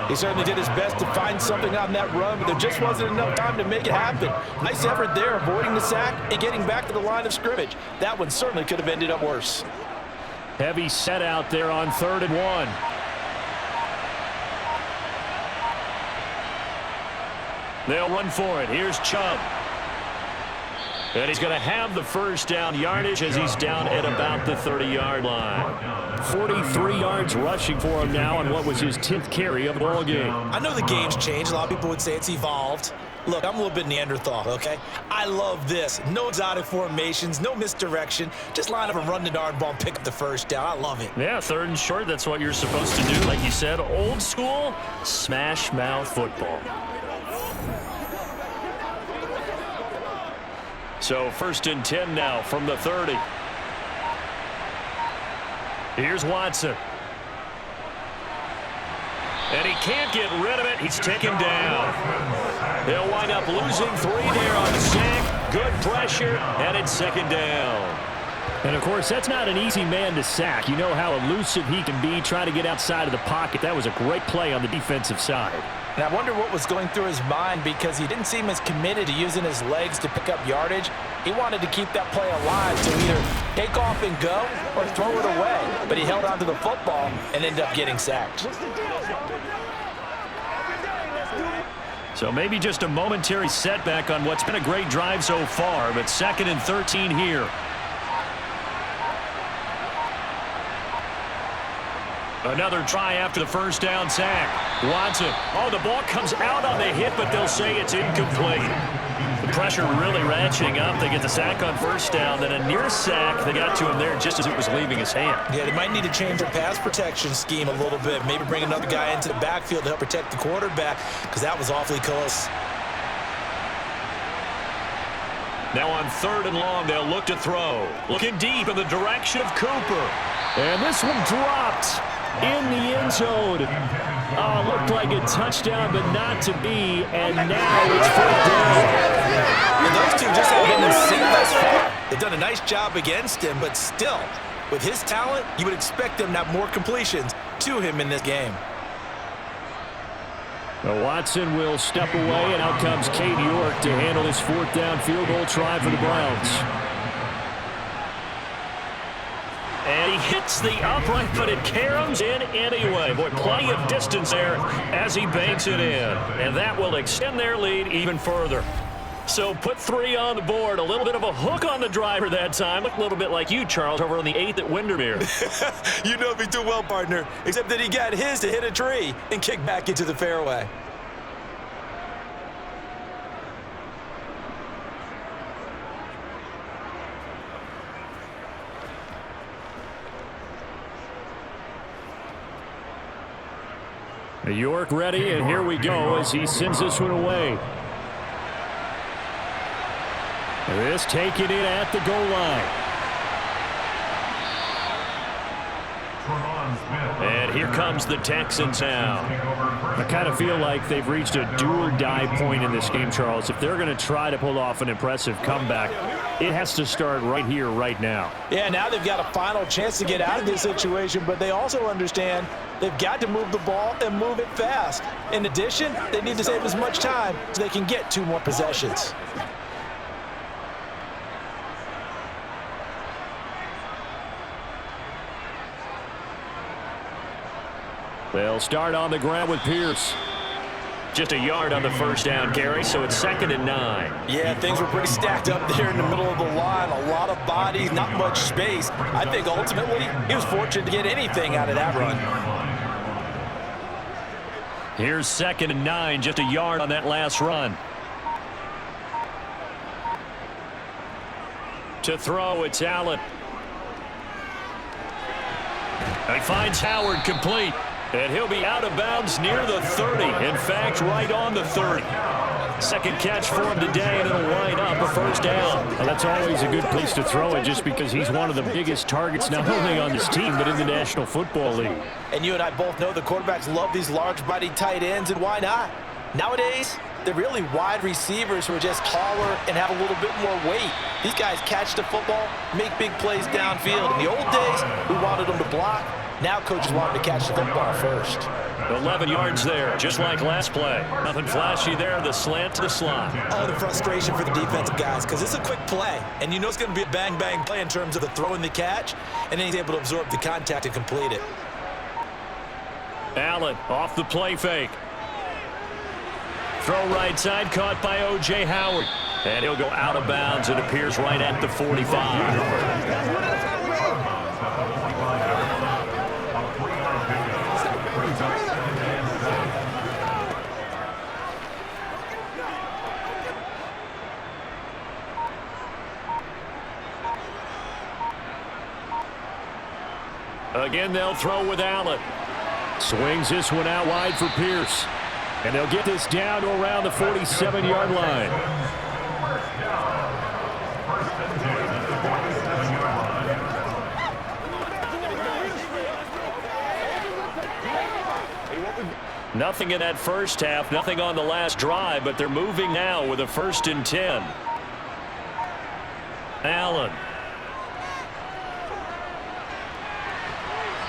He certainly did his best to find something on that run, but there just wasn't enough time to make it happen. Nice effort there, avoiding the sack and getting back to the line of scrimmage. That one certainly could have ended up worse. Heavy set out there on 3rd and 1. They'll run for it. Here's Chubb. And he's going to have the first down yardage as he's down at about the 30-yard line. 43 yards rushing for him now on what was his 10th carry of the ball game. I know the game's changed. A lot of people would say it's evolved. Look, I'm a little bit Neanderthal, okay? I love this. No exotic formations, no misdirection. Just line up and run the darn ball and pick up the first down. I love it. Yeah, 3rd and short, that's what you're supposed to do. Like you said, old school, smash mouth football. So 1st and 10 now from the 30. Here's Watson. And he can't get rid of it. He's taken down. They'll wind up losing 3 there on the sack. Good pressure, and it's 2nd down. And, of course, that's not an easy man to sack. You know how elusive he can be trying to get outside of the pocket. That was a great play on the defensive side. And I wonder what was going through his mind because he didn't seem as committed to using his legs to pick up yardage. He wanted to keep that play alive to either take off and go or throw it away. But he held onto the football and ended up getting sacked. So maybe just a momentary setback on what's been a great drive so far, but 2nd and 13 here. Another try after the first down sack. Watson. Oh, the ball comes out on the hit, but they'll say it's incomplete. The pressure really ratcheting up. They get the sack on 1st down, then a near sack. They got to him there just as it was leaving his hand. Yeah, they might need to change their pass protection scheme a little bit. Maybe bring another guy into the backfield to help protect the quarterback because that was awfully close. Now on 3rd and long, they'll look to throw. Looking deep in the direction of Cooper. And this one dropped in the end zone. Oh, looked like a touchdown, but not to be. And now it's 4th down. And those two just have been in sync thus far. They've done a nice job against him, but still, with his talent, you would expect him to have more completions to him in this game. Well, Watson will step away, and out comes Cade York to handle this 4th down field goal try for the Browns. And he hits the upright, but it caroms in anyway. Boy, plenty of distance there as he banks it in. And that will extend their lead even further. So put 3 on the board. A little bit of a hook on the driver that time. Looked a little bit like you, Charles, over on the 8th at Windermere. You know me too well, partner, except that he got his to hit a tree and kick back into the fairway. York ready, and here we go as he sends this one away. This taking it at the goal line. And here comes the Texans now. I kind of feel like they've reached a do-or-die point in this game, Charles. If they're going to try to pull off an impressive comeback, it has to start right here, right now. Yeah, now they've got a final chance to get out of this situation, but they also understand they've got to move the ball and move it fast. In addition, they need to save as much time so they can get 2 more possessions. They'll start on the ground with Pierce. Just a yard on the first down carry, so it's 2nd and 9. Yeah, things were pretty stacked up there in the middle of the line. A lot of bodies, not much space. I think ultimately he was fortunate to get anything out of that run. Here's 2nd and 9, just a yard on that last run. To throw, it's Allen. He finds Howard complete. And he'll be out of bounds near the 30. In fact, right on the 30. Second catch for him today, and it'll wind up a first down. Well, that's always a good place to throw it just because he's one of the biggest targets not only on this team but in the National Football League. And you and I both know the quarterbacks love these large-bodied tight ends, and why not? Nowadays, they're really wide receivers who are just taller and have a little bit more weight. These guys catch the football, make big plays downfield. In the old days, we wanted them to block. Now coaches want him to catch the football first. 11 yards there, just like last play. Nothing flashy there, the slant to the slot. Oh, the frustration for the defensive guys, because it's a quick play, and you know it's going to be a bang-bang play in terms of the throw and the catch, and then he's able to absorb the contact and complete it. Allen off the play fake. Throw right side, caught by O.J. Howard. And he'll go out of bounds. It appears right at the 45. Again, they'll throw with Allen. Swings this one out wide for Pierce. And they'll get this down to around the 47-yard line. Nothing in that first half, nothing on the last drive, but they're moving now with a 1st and 10. Allen.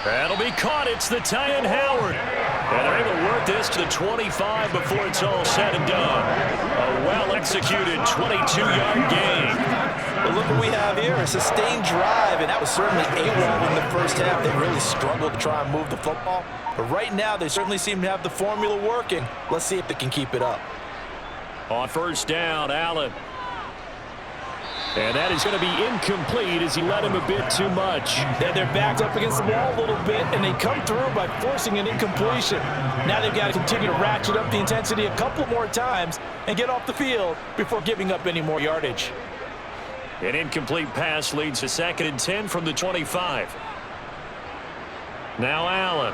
That'll be caught. It's the Tyen Howard. And they're able to work this to the 25 before it's all said and done. A well-executed 22-yard gain. But look what we have here, a sustained drive, and that was certainly AWOL in the first half. They really struggled to try and move the football. But right now, they certainly seem to have the formula working. Let's see if they can keep it up. On 1st down, Allen. And that is going to be incomplete as he led him a bit too much. Then they're backed up against the wall a little bit, and they come through by forcing an incompletion. Now they've got to continue to ratchet up the intensity a couple more times and get off the field before giving up any more yardage. An incomplete pass leads to 2nd and 10 from the 25. Now Allen.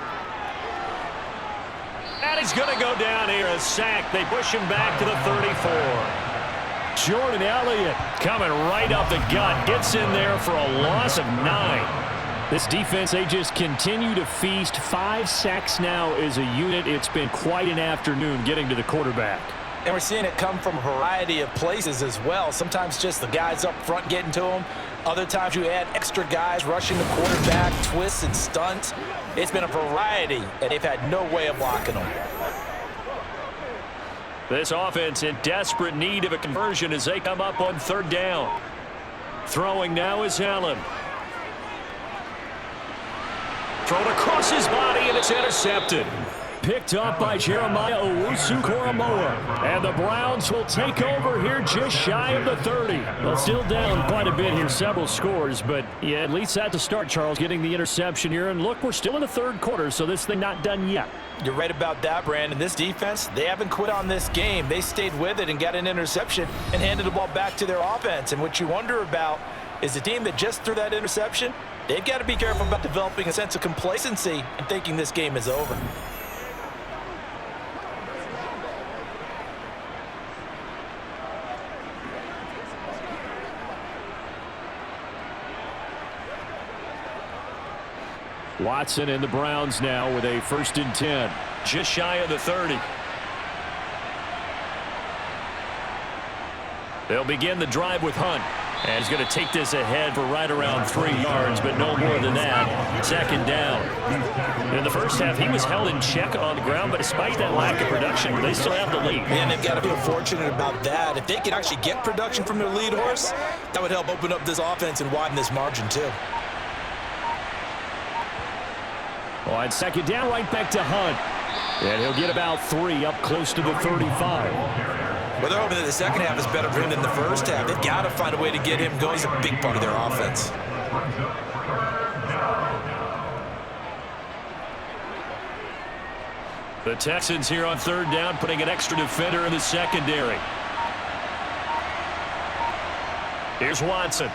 And he's going to go down here, a sack. They push him back to the 34. Jordan Elliott coming right up the gut. Gets in there for a loss of 9. This defense, they just continue to feast. 5 sacks now as a unit. It's been quite an afternoon getting to the quarterback. And we're seeing it come from a variety of places as well. Sometimes just the guys up front getting to him. Other times you add extra guys rushing the quarterback, twists and stunts. It's been a variety, and they've had no way of blocking them. This offense in desperate need of a conversion as they come up on 3rd down. Throwing now is Allen. Thrown across his body, and it's intercepted. Picked up by Jeremiah Owusu-Koramoah. And the Browns will take over here just shy of the 30. Well, still down quite a bit here, several scores. But, yeah, at least at the start, Charles, getting the interception here. And, look, we're still in the 3rd quarter, so this thing not done yet. You're right about that, Brandon. This defense, they haven't quit on this game. They stayed with it and got an interception and handed the ball back to their offense. And what you wonder about is the team that just threw that interception, they've got to be careful about developing a sense of complacency and thinking this game is over. Watson and the Browns now with a 1st and 10. Just shy of the 30. They'll begin the drive with Hunt. And he's going to take this ahead for right around 3 yards, but no more than that. 2nd down. In the first half, he was held in check on the ground, but despite that lack of production, they still have the lead. And they've got to feel fortunate about that. If they can actually get production from their lead horse, that would help open up this offense and widen this margin too. On 2nd down, right back to Hunt. And he'll get about 3 up close to the 35. Well, they're hoping that the second half is better for him than the first half. They've got to find a way to get him going. He's a big part of their offense. The Texans here on 3rd down, putting an extra defender in the secondary. Here's Watson.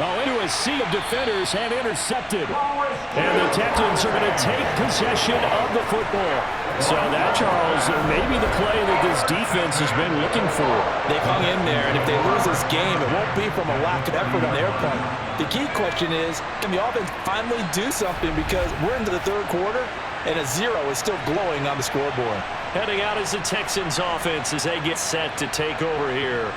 Oh, into a sea of defenders and intercepted. And the Texans are going to take possession of the football. So that, Charles, may be the play that this defense has been looking for. They've hung in there, and if they lose this game, it won't be from a lack of effort on their part. The key question is, can the offense finally do something? Because we're into the 3rd quarter, and a 0 is still glowing on the scoreboard. Heading out is the Texans offense as they get set to take over here.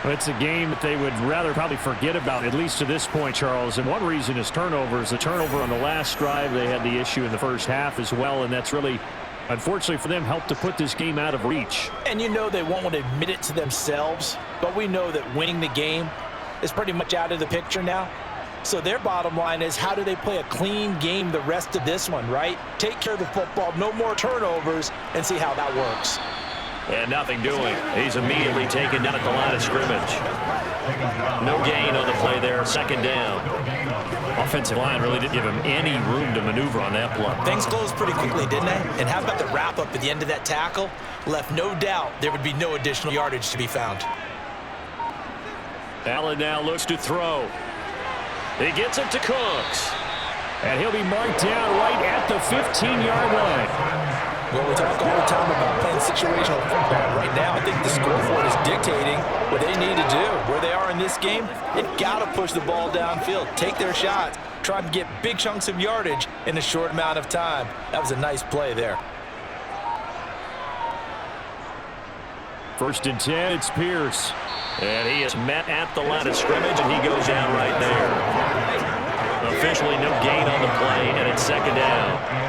Well, it's a game that they would rather probably forget about, at least to this point, Charles. And one reason is turnovers. The turnover on the last drive, they had the issue in the first half as well, and that's really, unfortunately for them, helped to put this game out of reach. And you know they won't want to admit it to themselves, but we know that winning the game is pretty much out of the picture now. So their bottom line is, how do they play a clean game the rest of this one, right? Take care of the football, no more turnovers, and see how that works. And nothing doing. He's immediately taken down at the line of scrimmage. No gain on the play there, second down. Offensive line really didn't give him any room to maneuver on that play. Things closed pretty quickly, didn't they? And how about the wrap-up at the end of that tackle? Left no doubt there would be no additional yardage to be found. Allen now looks to throw. He gets it to Cooks. And he'll be marked down right at the 15-yard line. Well, we talk all the time about playing situational football. Right now, I think the scoreboard is dictating what they need to do. Where they are in this game, they've got to push the ball downfield, take their shots, try and get big chunks of yardage in a short amount of time. That was a nice play there. 1st and 10, it's Pierce. And he is met at the line of scrimmage, and he goes down right there. Officially no gain on the play, and it's second down.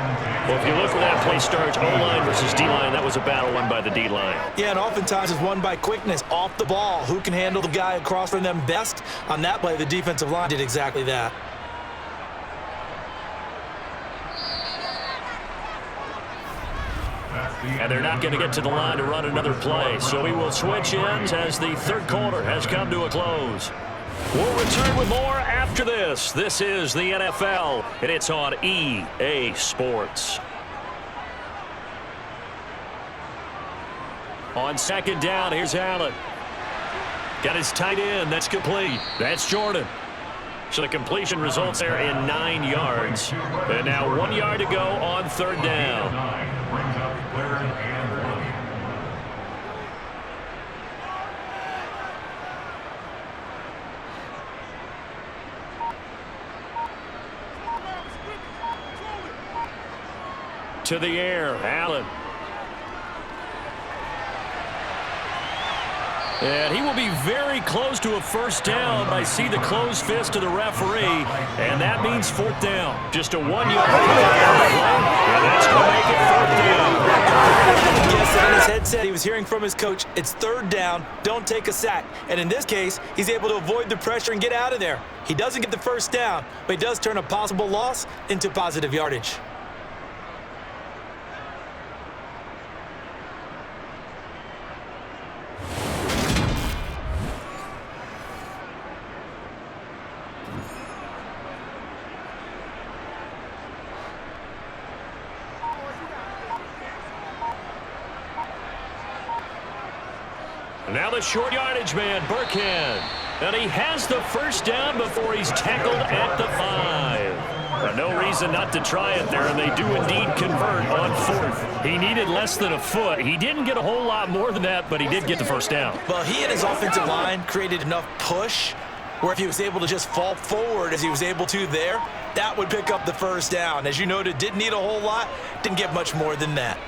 Well, if you look where that play starts, O-line versus D-line, that was a battle won by the D-line. Yeah, and oftentimes it's won by quickness, off the ball. Who can handle the guy across from them best? On that play, the defensive line did exactly that. And they're not going to get to the line to run another play, so we will switch ends as the third quarter has come to a close. We'll return with more after this. This is the NFL, and it's on EA Sports. On second down, here's Allen. Got his tight end. That's complete. That's Jordan. So the completion results there in 9 yards. And now 1 yard to go on third down. To the air, Allen. And he will be very close to a first down. I see the closed fist to the referee, and that means fourth down. Just a 1 yard and that's going to make it fourth down. Yes, on his headset, he was hearing from his coach, it's third down, don't take a sack. And in this case, he's able to avoid the pressure and get out of there. He doesn't get the first down, but he does turn a possible loss into positive yardage. Now the short yardage man, Burkhead. And he has the first down before he's tackled at the 5. No reason not to try it there, and they do indeed convert on fourth. He needed less than a foot. He didn't get a whole lot more than that, but he did get the first down. Well, he and his offensive line created enough push where if he was able to just fall forward as he was able to there, that would pick up the first down. As you noted, didn't need a whole lot, didn't get much more than that.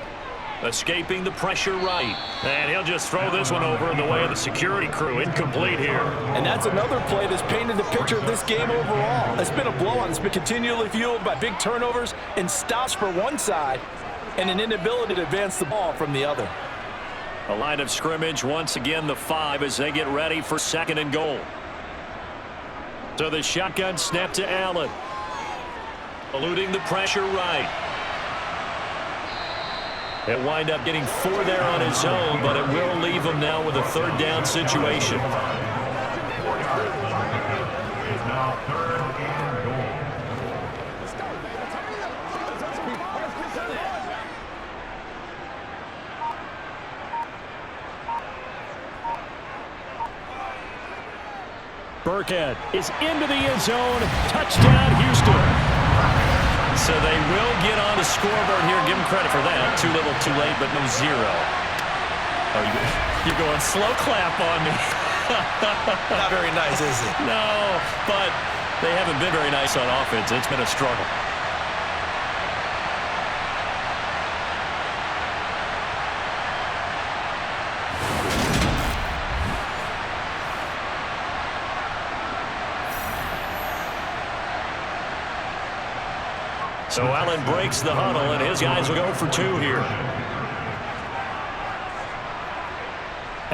Escaping the pressure right. And he'll just throw this one over in the way of the security crew. Incomplete here. And that's another play that's painted the picture of this game overall. It's been a blowout. It's been continually fueled by big turnovers and stops for one side and an inability to advance the ball from the other. A line of scrimmage, once again the 5 as they get ready for second and goal. So the shotgun snap to Allen. Eluding the pressure right. He'll wind up getting 4 there on his own, but it will leave him now with a third down situation. Burkhead is into the end zone. Touchdown, Houston. So they will get on the scoreboard here. Give them credit for that. Too little, too late, but no 0. Oh, you're going slow clap on me. Not very nice, is it? No, but they haven't been very nice on offense. It's been a struggle. So Allen breaks the huddle, and his guys will go for 2 here.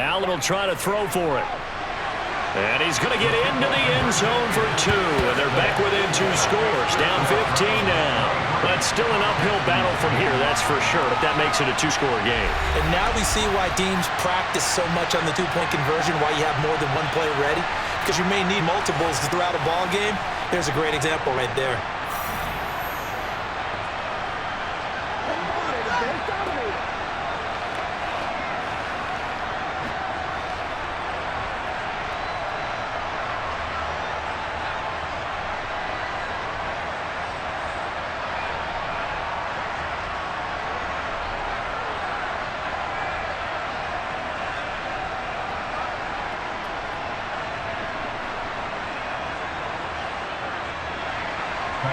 Allen will try to throw for it. And he's going to get into the end zone for 2. And they're back within 2 scores. Down 15 now. But still an uphill battle from here, that's for sure. But that makes it a 2-score game. And now we see why teams practice so much on the 2-point conversion, why you have more than one player ready. Because you may need multiples throughout a ball game. There's a great example right there.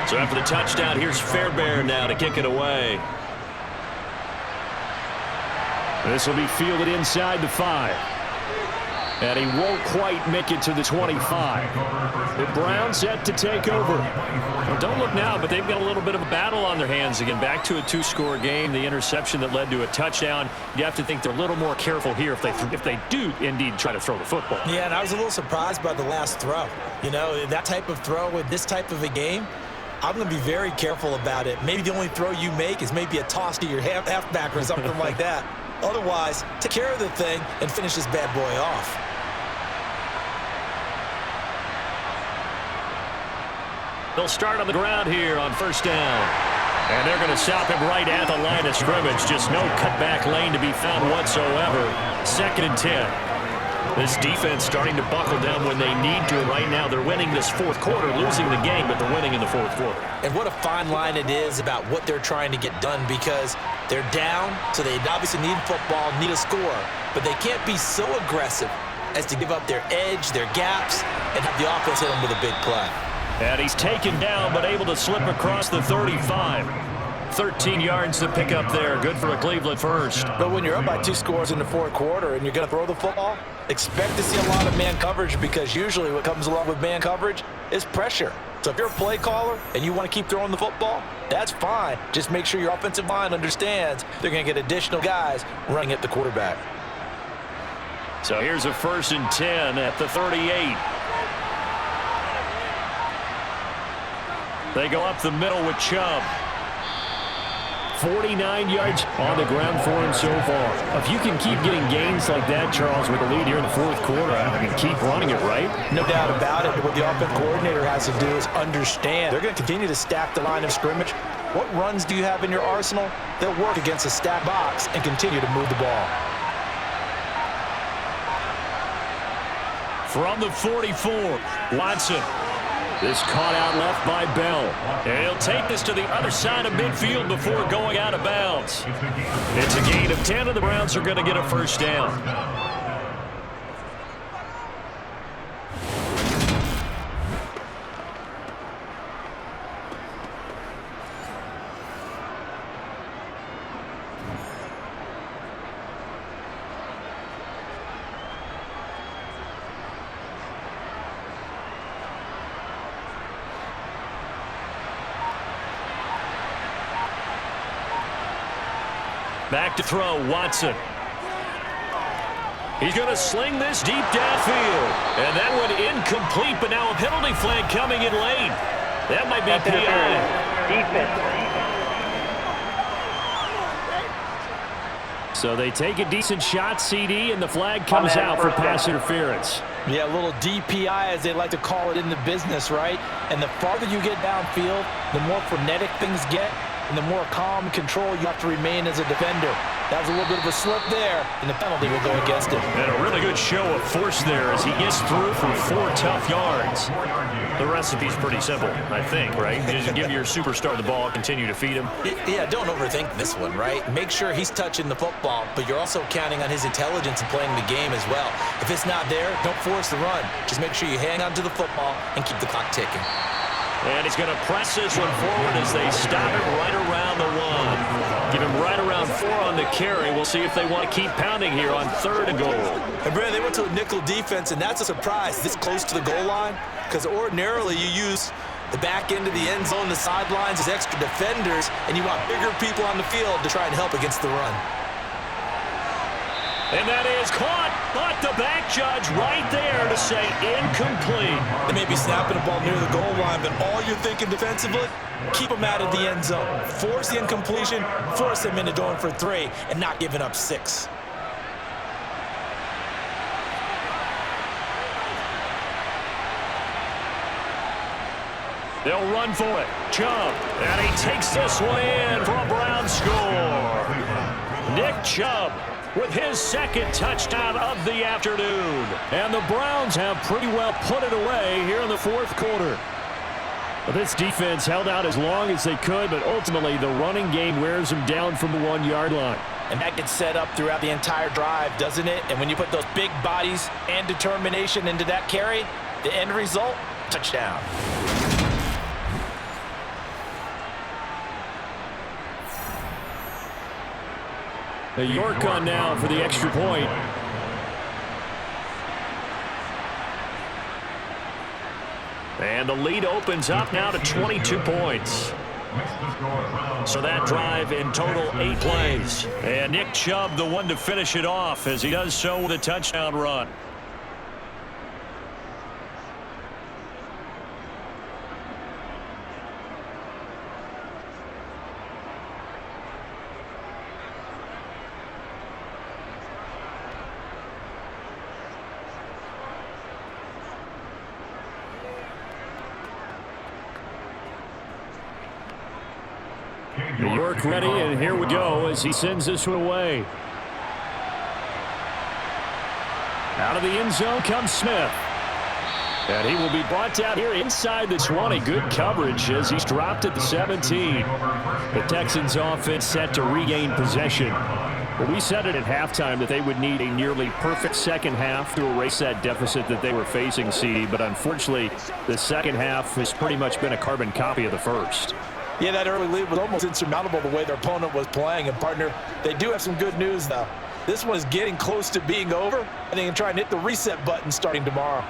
So after the touchdown, here's Fairbairn now to kick it away. This will be fielded inside the 5. And he won't quite make it to the 25. The Browns set to take over. Well, don't look now, but they've got a little bit of a battle on their hands again. Back to a 2-score game. The interception that led to a touchdown. You have to think they're a little more careful here if they do indeed try to throw the football. Yeah, and I was a little surprised by the last throw. You know, that type of throw with this type of a game, I'm going to be very careful about it. Maybe the only throw you make is maybe a toss to your halfback or something like that. Otherwise, take care of the thing and finish this bad boy off. They'll start on the ground here on first down. And they're going to stop him right at the line of scrimmage. Just no cutback lane to be found whatsoever. 2nd and 10. This defense starting to buckle down when they need to. Right now, they're winning this 4th quarter, losing the game, but they're winning in the 4th quarter. And what a fine line it is about what they're trying to get done, because they're down, so they obviously need football, need a score, but they can't be so aggressive as to give up their edge, their gaps, and have the offense hit them with a big play. And he's taken down, but able to slip across the 35. 13 yards to pick up there. Good for a Cleveland first. But when you're up by 2 scores in the 4th quarter and you're going to throw the football, expect to see a lot of man coverage, because usually what comes along with man coverage is pressure. So if you're a play caller and you want to keep throwing the football, that's fine. Just make sure your offensive line understands they're going to get additional guys running at the quarterback. So here's a 1st and 10 at the 38. They go up the middle with Chubb. 49 yards on the ground for him so far. If you can keep getting gains like that, Charles, with the lead here in the 4th quarter, I mean, keep running it, right? No doubt about it. What the offense coordinator has to do is understand they're going to continue to stack the line of scrimmage. What runs do you have in your arsenal? They'll work against a stacked box and continue to move the ball. From the 44, Watson. This caught out left by Bell. And he'll take this to the other side of midfield before going out of bounds. It's a gain of 10, and the Browns are going to get a first down. Back to throw, Watson. He's going to sling this deep downfield. And that went incomplete, but now a penalty flag coming in late. That might be a PI. Defense. So they take a decent shot, CD, and the flag comes out for pass interference. Yeah, a little DPI, as they like to call it in the business, right? And the farther you get downfield, the more frenetic things get, and the more calm and control you have to remain as a defender. That was a little bit of a slip there, and the penalty will go against him. And a really good show of force there as he gets through for 4 tough yards. The recipe's pretty simple, I think, right? You just give your superstar the ball, continue to feed him. Yeah, don't overthink this one, right? Make sure he's touching the football, but you're also counting on his intelligence and playing the game as well. If it's not there, don't force the run. Just make sure you hang on to the football and keep the clock ticking. And he's going to press this one forward as they stop it right around the 1. Give him right around 4 on the carry. We'll see if they want to keep pounding here on 3rd and goal. And Brandon, they went to a nickel defense, and that's a surprise this close to the goal line, because ordinarily you use The back end of the end zone, the sidelines, is extra defenders, and you want bigger people on the field to try and help against the run. And that is caught, but the back judge right there to say incomplete. They may be snapping the ball near the goal line, but all you're thinking defensively, keep them out of the end zone. Force the incompletion, force them into going for 3, and not giving up 6. They'll run for it. Chubb. And he takes this one in for a Brown score. Nick Chubb with his second touchdown of the afternoon. And the Browns have pretty well put it away here in the fourth quarter. But this defense held out as long as they could, but ultimately the running game wears them down from the 1-yard line. And that gets set up throughout the entire drive, doesn't it? And when you put those big bodies and determination into that carry, the end result, touchdown. York on now for the extra point. And the lead opens up now to 22 points. So that drive in total 8 plays. And Nick Chubb the one to finish it off as he does so with a touchdown run. York ready, and here we go as he sends this one away. Out of the end zone comes Smith. And he will be brought down here inside the 20. Good coverage as he's dropped at the 17. The Texans offense set to regain possession. Well, we said it at halftime that they would need a nearly perfect second half to erase that deficit that they were facing, CD. But unfortunately, the second half has pretty much been a carbon copy of the first. Yeah, that early lead was almost insurmountable the way their opponent was playing. And, partner, they do have some good news, though. This one is getting close to being over, and they can try and hit the reset button starting tomorrow.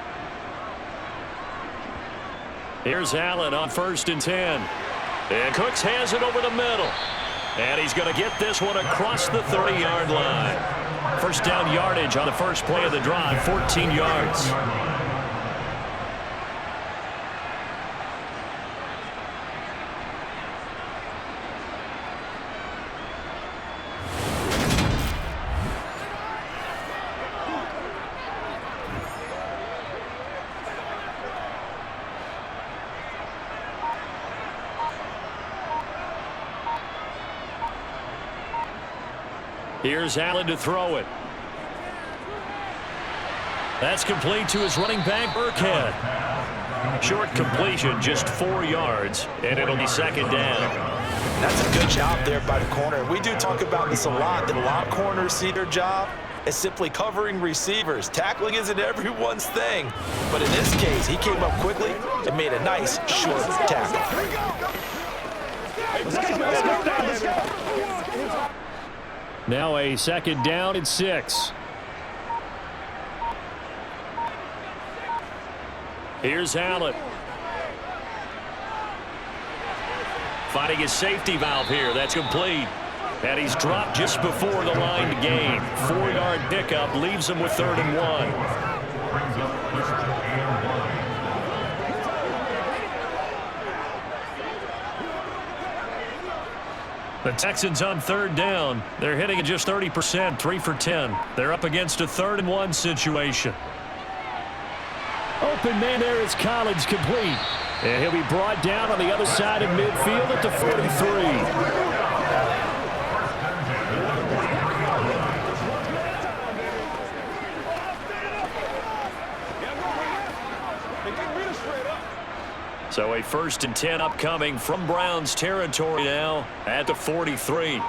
Here's Allen on 1st and 10. And Cooks has it over the middle. And he's going to get this one across the 30-yard line. First down yardage on the first play of the drive, 14 yards. Here's Allen to throw it. That's complete to his running back, Burkhead. Short completion, just 4 yards, and it'll be second down. That's a good job there by the corner. We do talk about this a lot, that a lot of corners see their job as simply covering receivers. Tackling isn't everyone's thing. But in this case, he came up quickly and made a nice, short tackle. Let's go. Now a second down and 6. Here's Allen. Finding his safety valve here. That's complete. And he's dropped just before the line to gain. 4-yard pickup leaves him with 3rd and 1. The Texans on 3rd down. They're hitting at just 30%, 3 for 10. They're up against a 3rd and 1 situation. Open man there is Collins, complete. And he'll be brought down on the other side of midfield at the 43. So a 1st and 10 upcoming from Browns territory now at the 43.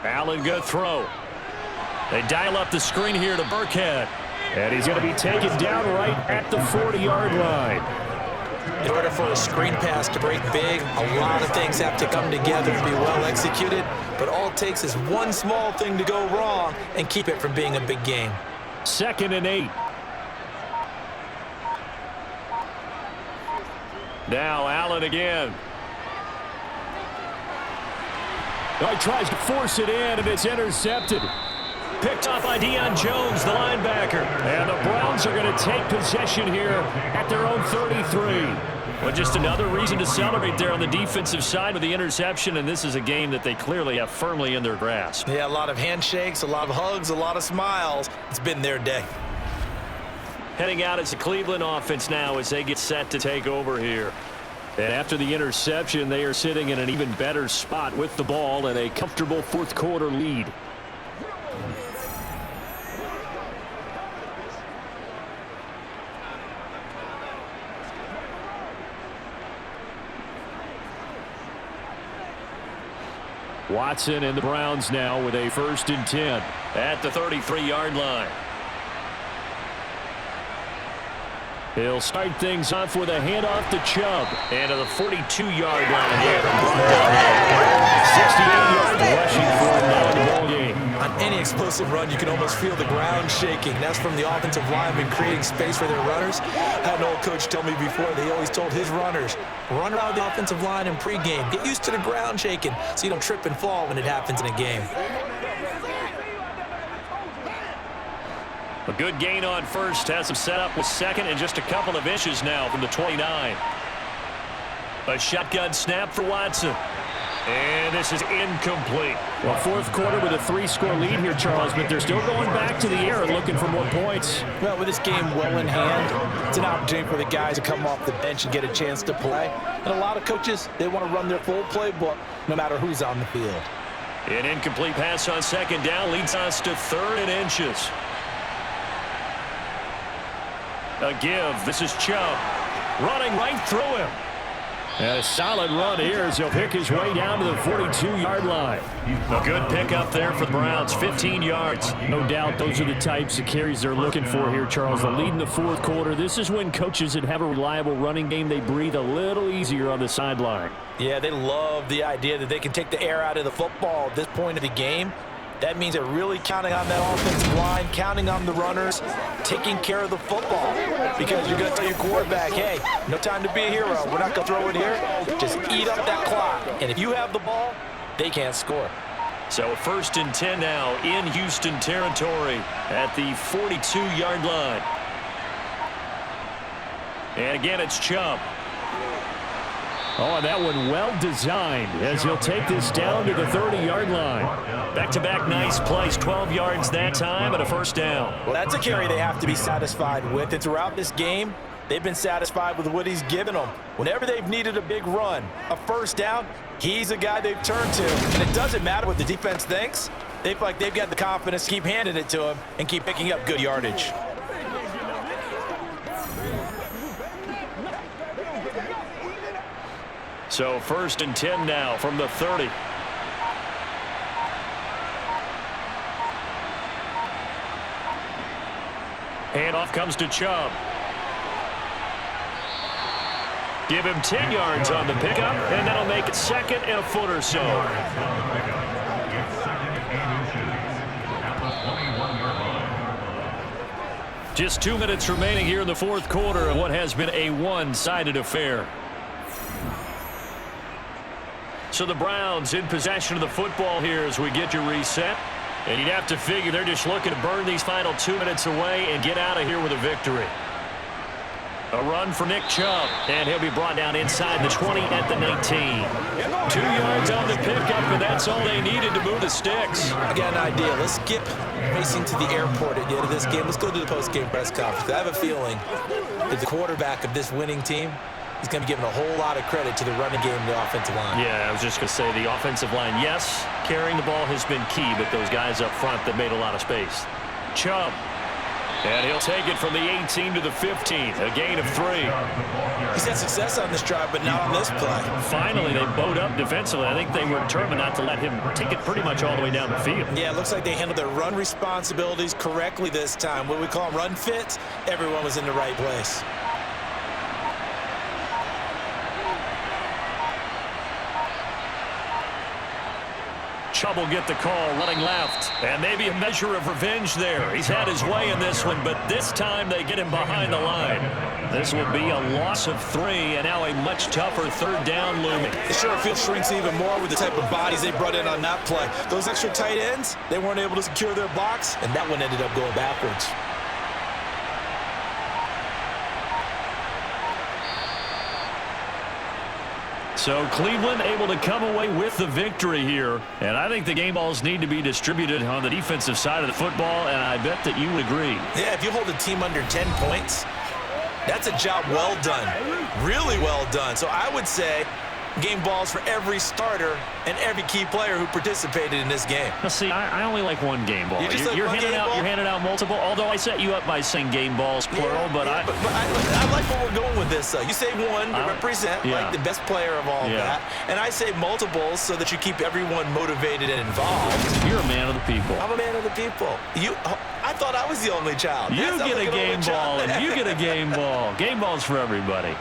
Allen good throw. They dial up the screen here to Burkhead. And he's going to be taken down right at the 40-yard line. In order for a screen pass to break big, a lot of things have to come together and be well executed. But all it takes is one small thing to go wrong and keep it from being a big game. 2nd and 8. Now Allen again. He tries to force it in, and it's intercepted. Picked off by Deion Jones, the linebacker. And the Browns are going to take possession here at their own 33. Well, just another reason to celebrate there on the defensive side with the interception, and this is a game that they clearly have firmly in their grasp. Yeah, a lot of handshakes, a lot of hugs, a lot of smiles. It's been their day. Heading out as the Cleveland offense now as they get set to take over here. And after the interception, they are sitting in an even better spot with the ball and a comfortable fourth quarter lead. Watson and the Browns now with a 1st and 10 at the 33-yard line. He'll start things off with a handoff to Chubb. And to the 42-yard line here. 68 yards rushing for him now in the ball game. On any explosive run, you can almost feel the ground shaking. That's from the offensive linemen creating space for their runners. I had an old coach tell me before, they always told his runners, run around the offensive line in pregame. Get used to the ground shaking so you don't trip and fall when it happens in a game. A good gain on first, has him set up with second and just a couple of inches now from the 29. A shotgun snap for Watson. And this is incomplete. Well, fourth quarter with a 3-score lead here, Charles, but they're still going back to the air and looking for more points. Well, with this game well in hand, it's an opportunity for the guys to come off the bench and get a chance to play. And a lot of coaches, they want to run their full playbook no matter who's on the field. An incomplete pass on second down leads us to 3rd and inches. A give. This is Chubb running right through him. And a solid run here as he'll pick his way down to the 42-yard line. A good pickup there for the Browns, 15 yards. No doubt those are the types of carries they're looking for here, Charles. The lead in the fourth quarter. This is when coaches that have a reliable running game, they breathe a little easier on the sideline. Yeah, they love the idea that they can take the air out of the football at this point of the game. That means they're really counting on that offensive line, counting on the runners, taking care of the football. Because you're going to tell your quarterback, hey, no time to be a hero. We're not going to throw it here. Just eat up that clock. And if you have the ball, they can't score. So 1st and 10 now in Houston territory at the 42-yard line. And again, it's Chubb. Oh, and that one well designed as he'll take this down to the 30-yard line. Back-to-back nice plays, 12 yards that time and a 1st down. Well, that's a carry they have to be satisfied with. And throughout this game, they've been satisfied with what he's given them. Whenever they've needed a big run, a 1st down, he's a guy they've turned to. And it doesn't matter what the defense thinks. They feel like they've got the confidence to keep handing it to him and keep picking up good yardage. So 1st and 10 now from the 30. Handoff comes to Chubb. Give him 10 yards on the pickup, and that'll make it 2nd and a foot or so. Just 2 minutes remaining here in the fourth quarter of what has been a one-sided affair. So the Browns in possession of the football here as we get your reset. And you'd have to figure they're just looking to burn these final 2 minutes away and get out of here with a victory. A run for Nick Chubb, and he'll be brought down inside the 20 at the 19. 2 yards on the pickup, and that's all they needed to move the sticks. I got an idea. Let's skip racing to the airport at the end of this game. Let's go to the post-game press conference. I have a feeling that the quarterback of this winning team is going to be given a whole lot of credit to the running game and the offensive line. Yeah, I was just going to say the offensive line, yes, carrying the ball has been key, but those guys up front that made a lot of space. Chubb, and he'll take it from the 18 to the 15, a gain of 3. He's had success on this drive, but not on this play. Finally, they bowed up defensively. I think they were determined not to let him take it pretty much all the way down the field. Yeah, it looks like they handled their run responsibilities correctly this time. What we call run fits, everyone was in the right place. Chubb will get the call, running left. And maybe a measure of revenge there. He's had his way in this one, but this time they get him behind the line. This will be a loss of 3, and now a much tougher third down looming. The sure field shrinks even more with the type of bodies they brought in on that play. Those extra tight ends, they weren't able to secure their box, and that one ended up going backwards. So Cleveland able to come away with the victory here. And I think the game balls need to be distributed on the defensive side of the football, and I bet that you would agree. Yeah, if you hold a team under 10 points, that's a job well done, really well done. So I would say game balls for every starter and every key player who participated in this game. Now, see, I only like one game ball. You're handing out multiple, although I set you up by saying game balls, plural. But I like where we're going with this. You say one to represent like the best player of all that, and I say multiples so that you keep everyone motivated and involved. You're a man of the people. I'm a man of the people. I thought I was the only child. You get a game ball, and you get a game ball. Game balls for everybody.